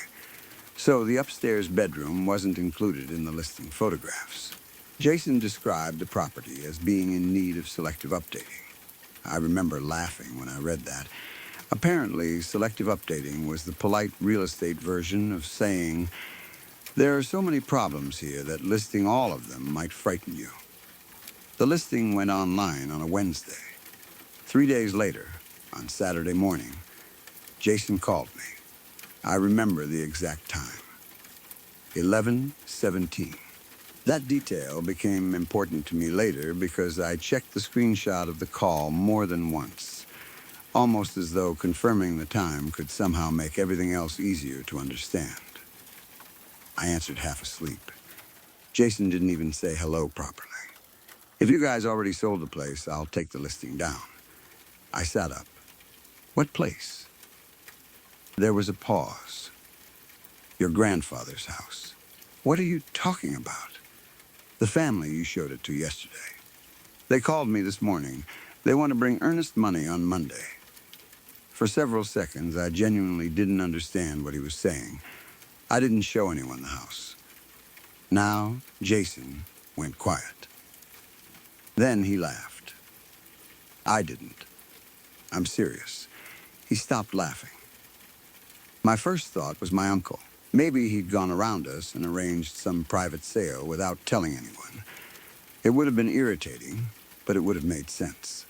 So the upstairs bedroom wasn't included in the listing photographs. Jason described the property as being in need of selective updating. I remember laughing when I read that. Apparently, selective updating was the polite real estate version of saying, there are so many problems here that listing all of them might frighten you. The listing went online on a Wednesday. 3 days later, on Saturday morning, Jason called me. I remember the exact time. 11:17. That detail became important to me later because I checked the screenshot of the call more than once, almost as though confirming the time could somehow make everything else easier to understand. I answered half asleep. Jason didn't even say hello properly. If you guys already sold the place, I'll take the listing down. I sat up. What place? There was a pause. Your grandfather's house. What are you talking about? The family you showed it to yesterday. They called me this morning. They want to bring earnest money on Monday. For several seconds, I genuinely didn't understand what he was saying. I didn't show anyone the house. Now, Jason went quiet. Then he laughed. I didn't. I'm serious. He stopped laughing. My first thought was my uncle. Maybe he'd gone around us and arranged some private sale without telling anyone. It would have been irritating, but it would have made sense.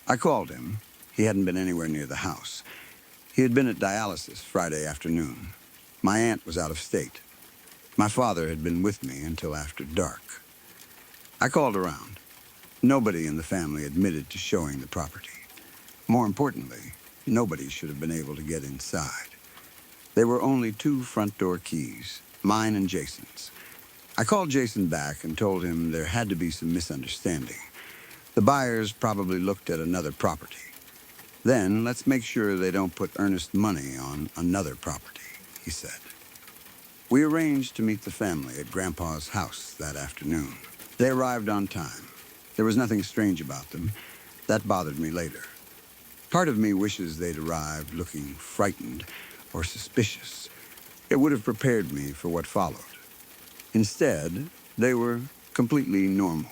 I called him. He hadn't been anywhere near the house. He had been at dialysis Friday afternoon. My aunt was out of state. My father had been with me until after dark. I called around. Nobody in the family admitted to showing the property. More importantly, nobody should have been able to get inside. There were only 2 front door keys, mine and Jason's. I called Jason back and told him there had to be some misunderstanding. The buyers probably looked at another property. Then let's make sure they don't put earnest money on another property, he said. We arranged to meet the family at Grandpa's house that afternoon. They arrived on time. There was nothing strange about them. That bothered me later. Part of me wishes they'd arrived looking frightened or suspicious. It would have prepared me for what followed. Instead, they were completely normal.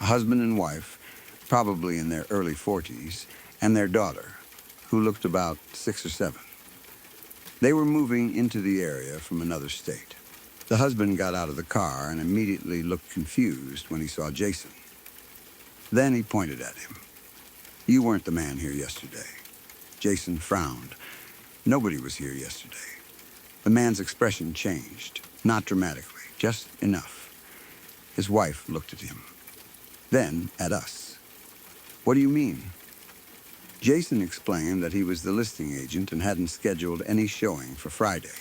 A husband and wife, probably in their early 40s, and their daughter, who looked about 6 or 7. They were moving into the area from another state. The husband got out of the car and immediately looked confused when he saw Jason. Then he pointed at him. You weren't the man here yesterday. Jason frowned. Nobody was here yesterday. The man's expression changed, not dramatically, just enough. His wife looked at him, then at us. What do you mean? Jason explained that he was the listing agent and hadn't scheduled any showing for Friday.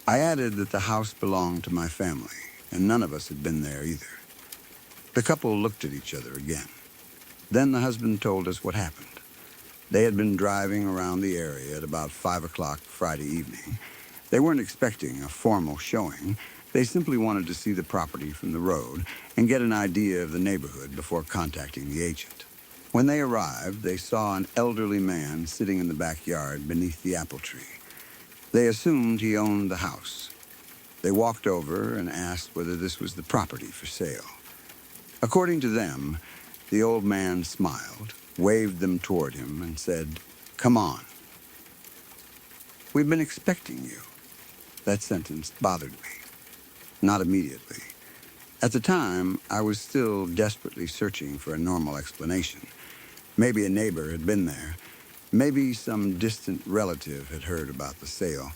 I added that the house belonged to my family, and none of us had been there either. The couple looked at each other again. Then the husband told us what happened. They had been driving around the area at about 5 o'clock Friday evening. They weren't expecting a formal showing. They simply wanted to see the property from the road and get an idea of the neighborhood before contacting the agent. When they arrived, they saw an elderly man sitting in the backyard beneath the apple tree. They assumed he owned the house. They walked over and asked whether this was the property for sale. According to them, the old man smiled, waved them toward him, and said, "Come on." "We've been expecting you." That sentence bothered me. Not immediately. At the time, I was still desperately searching for a normal explanation. Maybe a neighbor had been there. Maybe some distant relative had heard about the sale.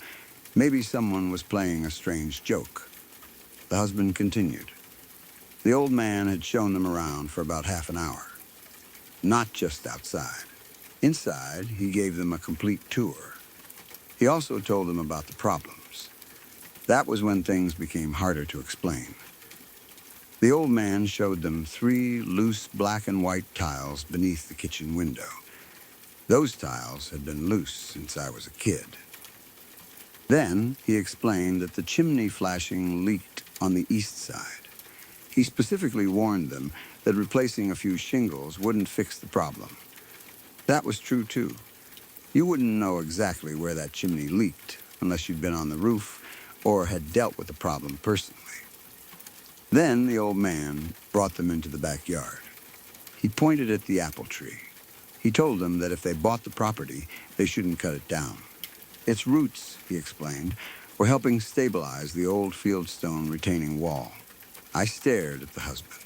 Maybe someone was playing a strange joke. The husband continued. The old man had shown them around for about half an hour. Not just outside. Inside, he gave them a complete tour. He also told them about the problems. That was when things became harder to explain. The old man showed them 3 loose black and white tiles beneath the kitchen window. Those tiles had been loose since I was a kid. Then he explained that the chimney flashing leaked on the east side. He specifically warned them that replacing a few shingles wouldn't fix the problem. That was true, too. You wouldn't know exactly where that chimney leaked unless you'd been on the roof or had dealt with the problem personally. Then the old man brought them into the backyard. He pointed at the apple tree. He told them that if they bought the property, they shouldn't cut it down. Its roots, he explained, were helping stabilize the old fieldstone retaining wall. I stared at the husband.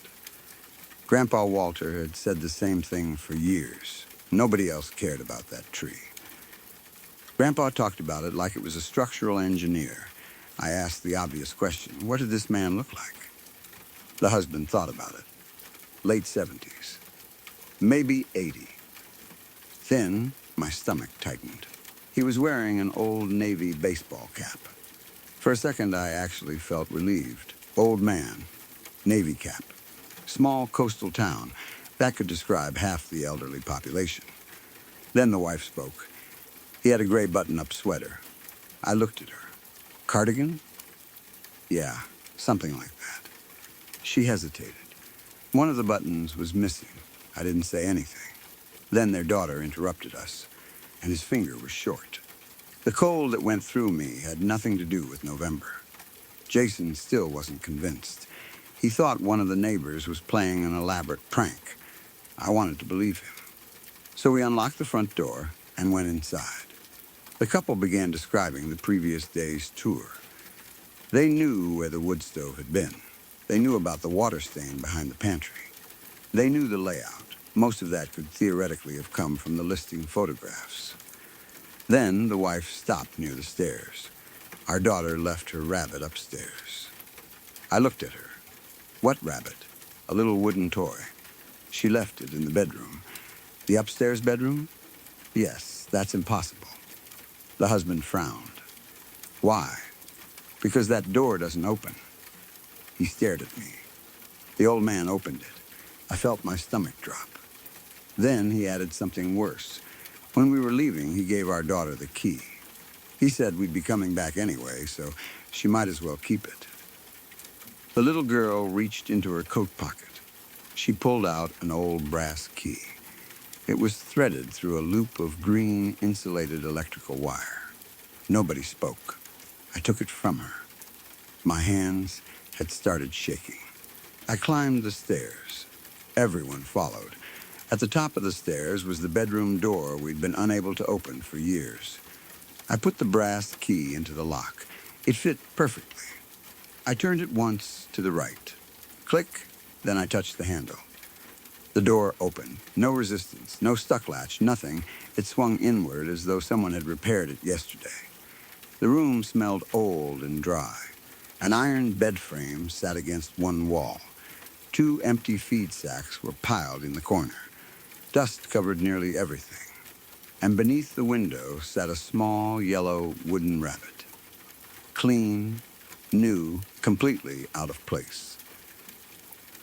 Grandpa Walter had said the same thing for years. Nobody else cared about that tree. Grandpa talked about it like it was a structural engineer. I asked the obvious question, what did this man look like? The husband thought about it. Late 70s. Maybe 80. Thin, my stomach tightened. He was wearing an old Navy baseball cap. For a second, I actually felt relieved. Old man, Navy cap. Small coastal town. That could describe half the elderly population. Then the wife spoke. He had a gray button-up sweater. I looked at her. Cardigan? Yeah, something like that. She hesitated. One of the buttons was missing. I didn't say anything. Then their daughter interrupted us, and his finger was short. The cold that went through me had nothing to do with November. Jason still wasn't convinced. He thought one of the neighbors was playing an elaborate prank. I wanted to believe him. So we unlocked the front door and went inside. The couple began describing the previous day's tour. They knew where the wood stove had been. They knew about the water stain behind the pantry. They knew the layout. Most of that could theoretically have come from the listing photographs. Then the wife stopped near the stairs. Our daughter left her rabbit upstairs. I looked at her. What rabbit? A little wooden toy. She left it in the bedroom. The upstairs bedroom? Yes, that's impossible. The husband frowned. Why? Because that door doesn't open. He stared at me. The old man opened it. I felt my stomach drop. Then he added something worse. When we were leaving, he gave our daughter the key. He said we'd be coming back anyway, so she might as well keep it. The little girl reached into her coat pocket. She pulled out an old brass key. It was threaded through a loop of green insulated electrical wire. Nobody spoke. I took it from her. My hands had started shaking. I climbed the stairs. Everyone followed. At the top of the stairs was the bedroom door we'd been unable to open for years. I put the brass key into the lock. It fit perfectly. I turned it once to the right. Click, then I touched the handle. The door opened. No resistance, no stuck latch, nothing. It swung inward as though someone had repaired it yesterday. The room smelled old and dry. An iron bed frame sat against one wall. 2 empty feed sacks were piled in the corner. Dust covered nearly everything. And beneath the window sat a small yellow wooden rabbit. Clean, new, completely out of place.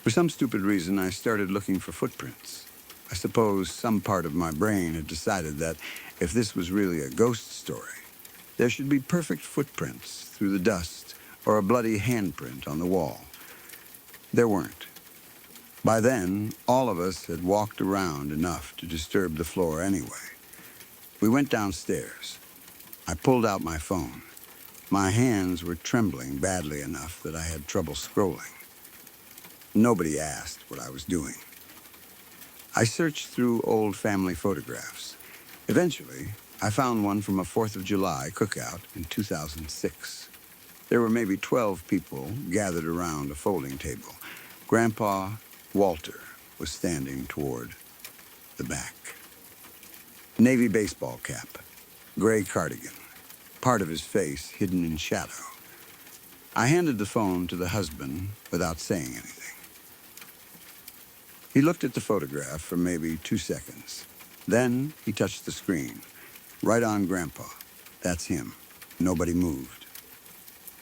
For some stupid reason, I started looking for footprints. I suppose some part of my brain had decided that if this was really a ghost story, there should be perfect footprints through the dust or a bloody handprint on the wall. There weren't. By then, all of us had walked around enough to disturb the floor anyway. We went downstairs. I pulled out my phone. My hands were trembling badly enough that I had trouble scrolling. Nobody asked what I was doing. I searched through old family photographs. Eventually, I found one from a 4th of July cookout in 2006. There were maybe 12 people gathered around a folding table. Grandpa Walter was standing toward the back. Navy baseball cap, gray cardigan, part of his face hidden in shadow. I handed the phone to the husband without saying anything. He looked at the photograph for maybe 2 seconds. Then he touched the screen, right on Grandpa. That's him. Nobody moved.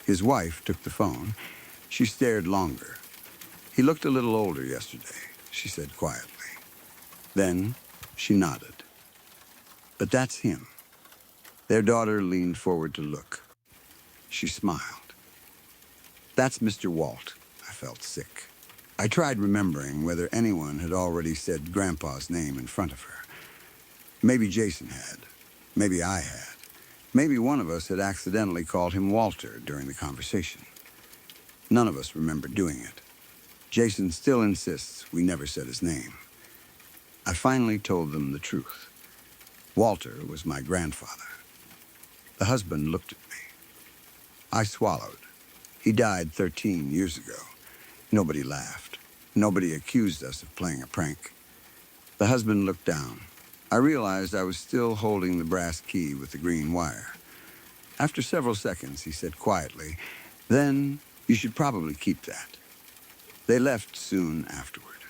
His wife took the phone. She stared longer. He looked a little older yesterday, she said quietly. Then she nodded. But that's him. Their daughter leaned forward to look. She smiled. That's Mr. Walt. I felt sick. I tried remembering whether anyone had already said Grandpa's name in front of her. Maybe Jason had. Maybe I had. Maybe one of us had accidentally called him Walter during the conversation. None of us remembered doing it. Jason still insists we never said his name. I finally told them the truth. Walter was my grandfather. The husband looked at me. I swallowed. He died 13 years ago. Nobody laughed. Nobody accused us of playing a prank. The husband looked down. I realized I was still holding the brass key with the green wire. After several seconds, he said quietly, "Then you should probably keep that." They left soon afterward.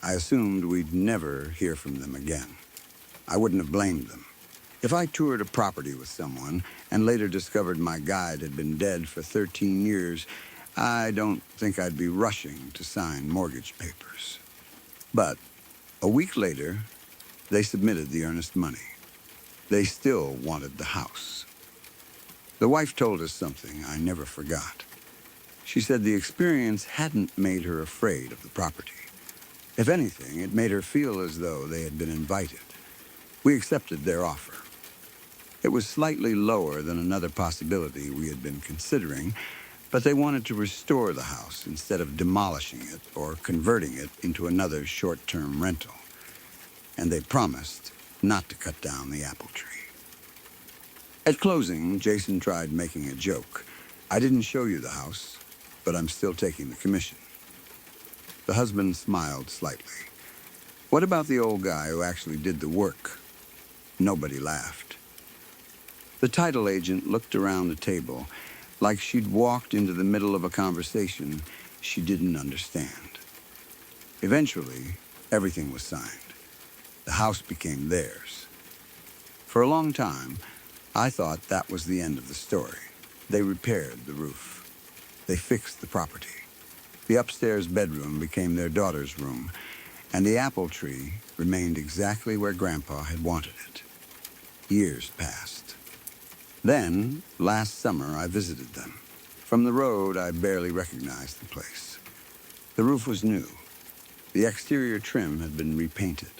I assumed we'd never hear from them again. I wouldn't have blamed them. If I toured a property with someone and later discovered my guide had been dead for 13 years, I don't think I'd be rushing to sign mortgage papers. But a week later, they submitted the earnest money. They still wanted the house. The wife told us something I never forgot. She said the experience hadn't made her afraid of the property. If anything, it made her feel as though they had been invited. We accepted their offer. It was slightly lower than another possibility we had been considering, but they wanted to restore the house instead of demolishing it or converting it into another short-term rental. And they promised not to cut down the apple tree. At closing, Jason tried making a joke. "I didn't show you the house, but I'm still taking the commission." The husband smiled slightly. "What about the old guy who actually did the work?" Nobody laughed. The title agent looked around the table like she'd walked into the middle of a conversation she didn't understand. Eventually, everything was signed. The house became theirs. For a long time, I thought that was the end of the story. They repaired the roof. They fixed the property. The upstairs bedroom became their daughter's room, and the apple tree remained exactly where Grandpa had wanted it. Years passed. Then, last summer, I visited them. From the road, I barely recognized the place. The roof was new. The exterior trim had been repainted.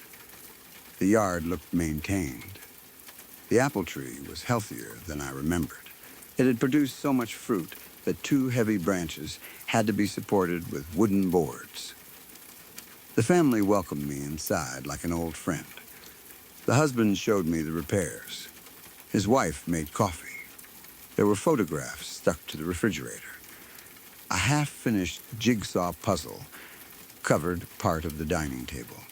The yard looked maintained. The apple tree was healthier than I remembered. It had produced so much fruit that 2 heavy branches had to be supported with wooden boards. The family welcomed me inside like an old friend. The husband showed me the repairs. His wife made coffee. There were photographs stuck to the refrigerator. A half-finished jigsaw puzzle covered part of the dining table.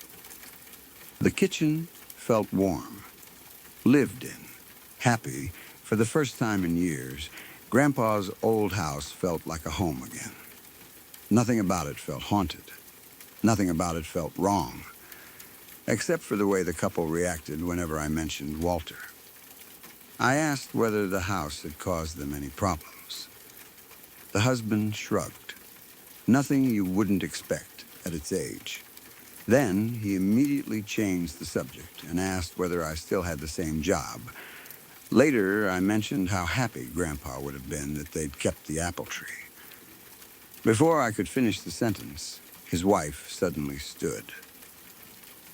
The kitchen felt warm, lived in, happy. For the first time in years, Grandpa's old house felt like a home again. Nothing about it felt haunted. Nothing about it felt wrong, except for the way the couple reacted whenever I mentioned Walter. I asked whether the house had caused them any problems. The husband shrugged. Nothing you wouldn't expect at its age. Then he immediately changed the subject and asked whether I still had the same job. Later, I mentioned how happy Grandpa would have been that they'd kept the apple tree. Before I could finish the sentence, his wife suddenly stood.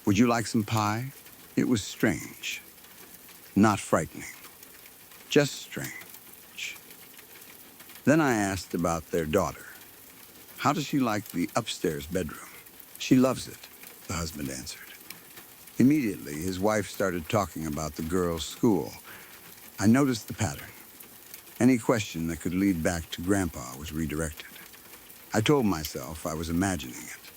"Would you like some pie?" It was strange. Not frightening. Just strange. Then I asked about their daughter. "How does she like the upstairs bedroom?" "She loves it," the husband answered. Immediately, his wife started talking about the girls' school. I noticed the pattern. Any question that could lead back to Grandpa was redirected. I told myself I was imagining it.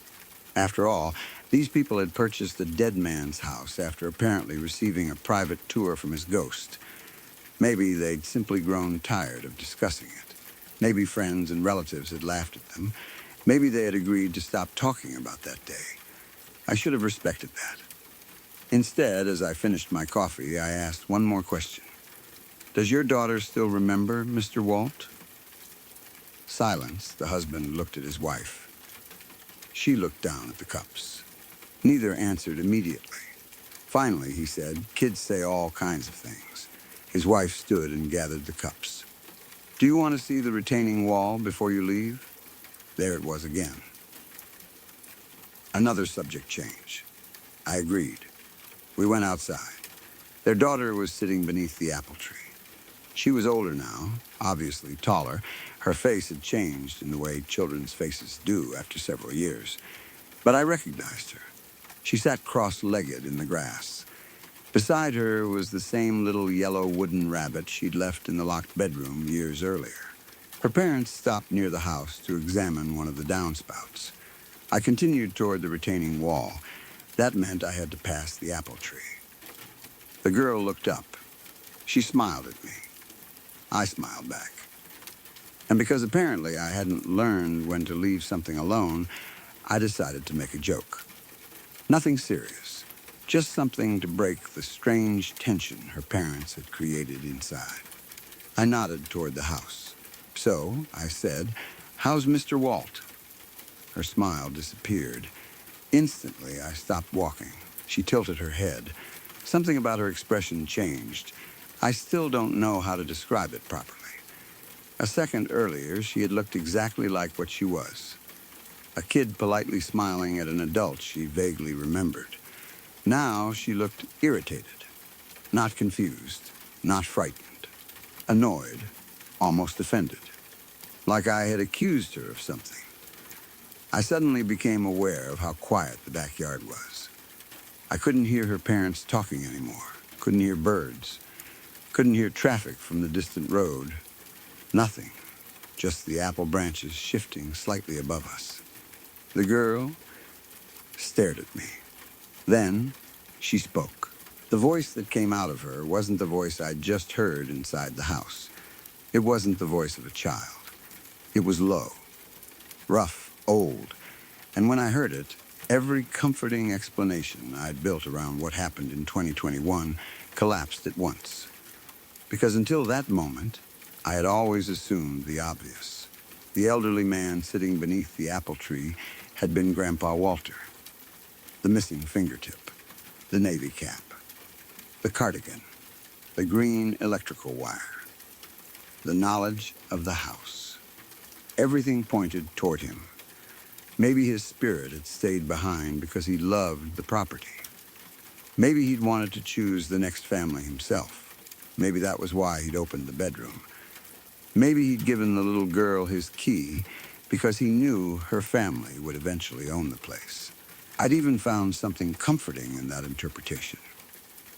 After all, these people had purchased a dead man's house after apparently receiving a private tour from his ghost. Maybe they'd simply grown tired of discussing it. Maybe friends and relatives had laughed at them. Maybe they had agreed to stop talking about that day. I should have respected that. Instead, as I finished my coffee, I asked one more question. Does your daughter still remember Mr. Walt? Silence. The husband looked at his wife. She looked down at the cups. Neither answered immediately. Finally, he said, "Kids say all kinds of things." His wife stood and gathered the cups. "Do you want to see the retaining wall before you leave?" There it was again. Another subject change. I agreed. We went outside. Their daughter was sitting beneath the apple tree. She was older now, obviously taller. Her face had changed in the way children's faces do after several years. But I recognized her. She sat cross-legged in the grass. Beside her was the same little yellow wooden rabbit she'd left in the locked bedroom years earlier. Her parents stopped near the house to examine one of the downspouts. I continued toward the retaining wall. That meant I had to pass the apple tree. The girl looked up. She smiled at me. I smiled back. And because apparently I hadn't learned when to leave something alone, I decided to make a joke. Nothing serious, just something to break the strange tension her parents had created inside. I nodded toward the house. "So," I said, "how's Mr. Walt?" Her smile disappeared. Instantly, I stopped walking. She tilted her head. Something about her expression changed. I still don't know how to describe it properly. A second earlier, she had looked exactly like what she was. A kid politely smiling at an adult she vaguely remembered. Now she looked irritated, not confused, not frightened, annoyed, almost offended, like I had accused her of something. I suddenly became aware of how quiet the backyard was. I couldn't hear her parents talking anymore, couldn't hear birds, couldn't hear traffic from the distant road. Nothing, just the apple branches shifting slightly above us. The girl stared at me. Then she spoke. The voice that came out of her wasn't the voice I'd just heard inside the house. It wasn't the voice of a child. It was low, rough, old, and when I heard it, every comforting explanation I'd built around what happened in 2021 collapsed at once. Because until that moment, I had always assumed the obvious. The elderly man sitting beneath the apple tree had been Grandpa Walter. The missing fingertip, the navy cap, the cardigan, the green electrical wire, the knowledge of the house. Everything pointed toward him. Maybe his spirit had stayed behind because he loved the property. Maybe he'd wanted to choose the next family himself. Maybe that was why he'd opened the bedroom. Maybe he'd given the little girl his key because he knew her family would eventually own the place. I'd even found something comforting in that interpretation.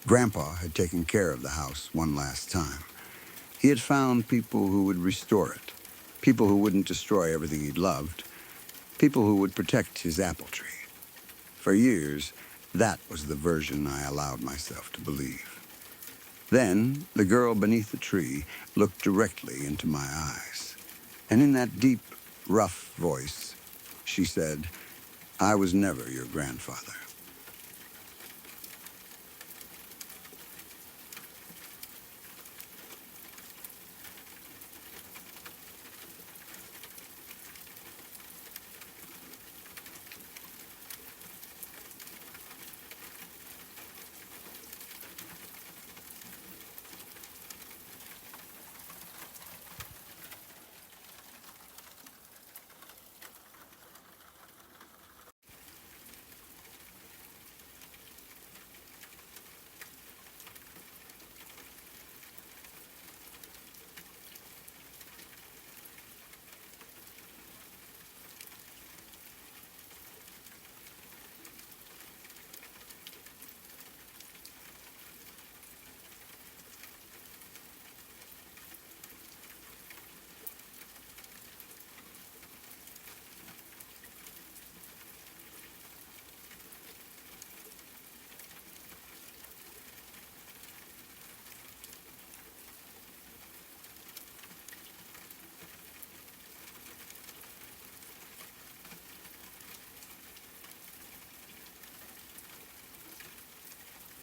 Grandpa had taken care of the house one last time. He had found people who would restore it, people who wouldn't destroy everything he'd loved, people who would protect his apple tree. For years, that was the version I allowed myself to believe. Then, the girl beneath the tree looked directly into my eyes. And in that deep, rough voice, she said, "I was never your grandfather."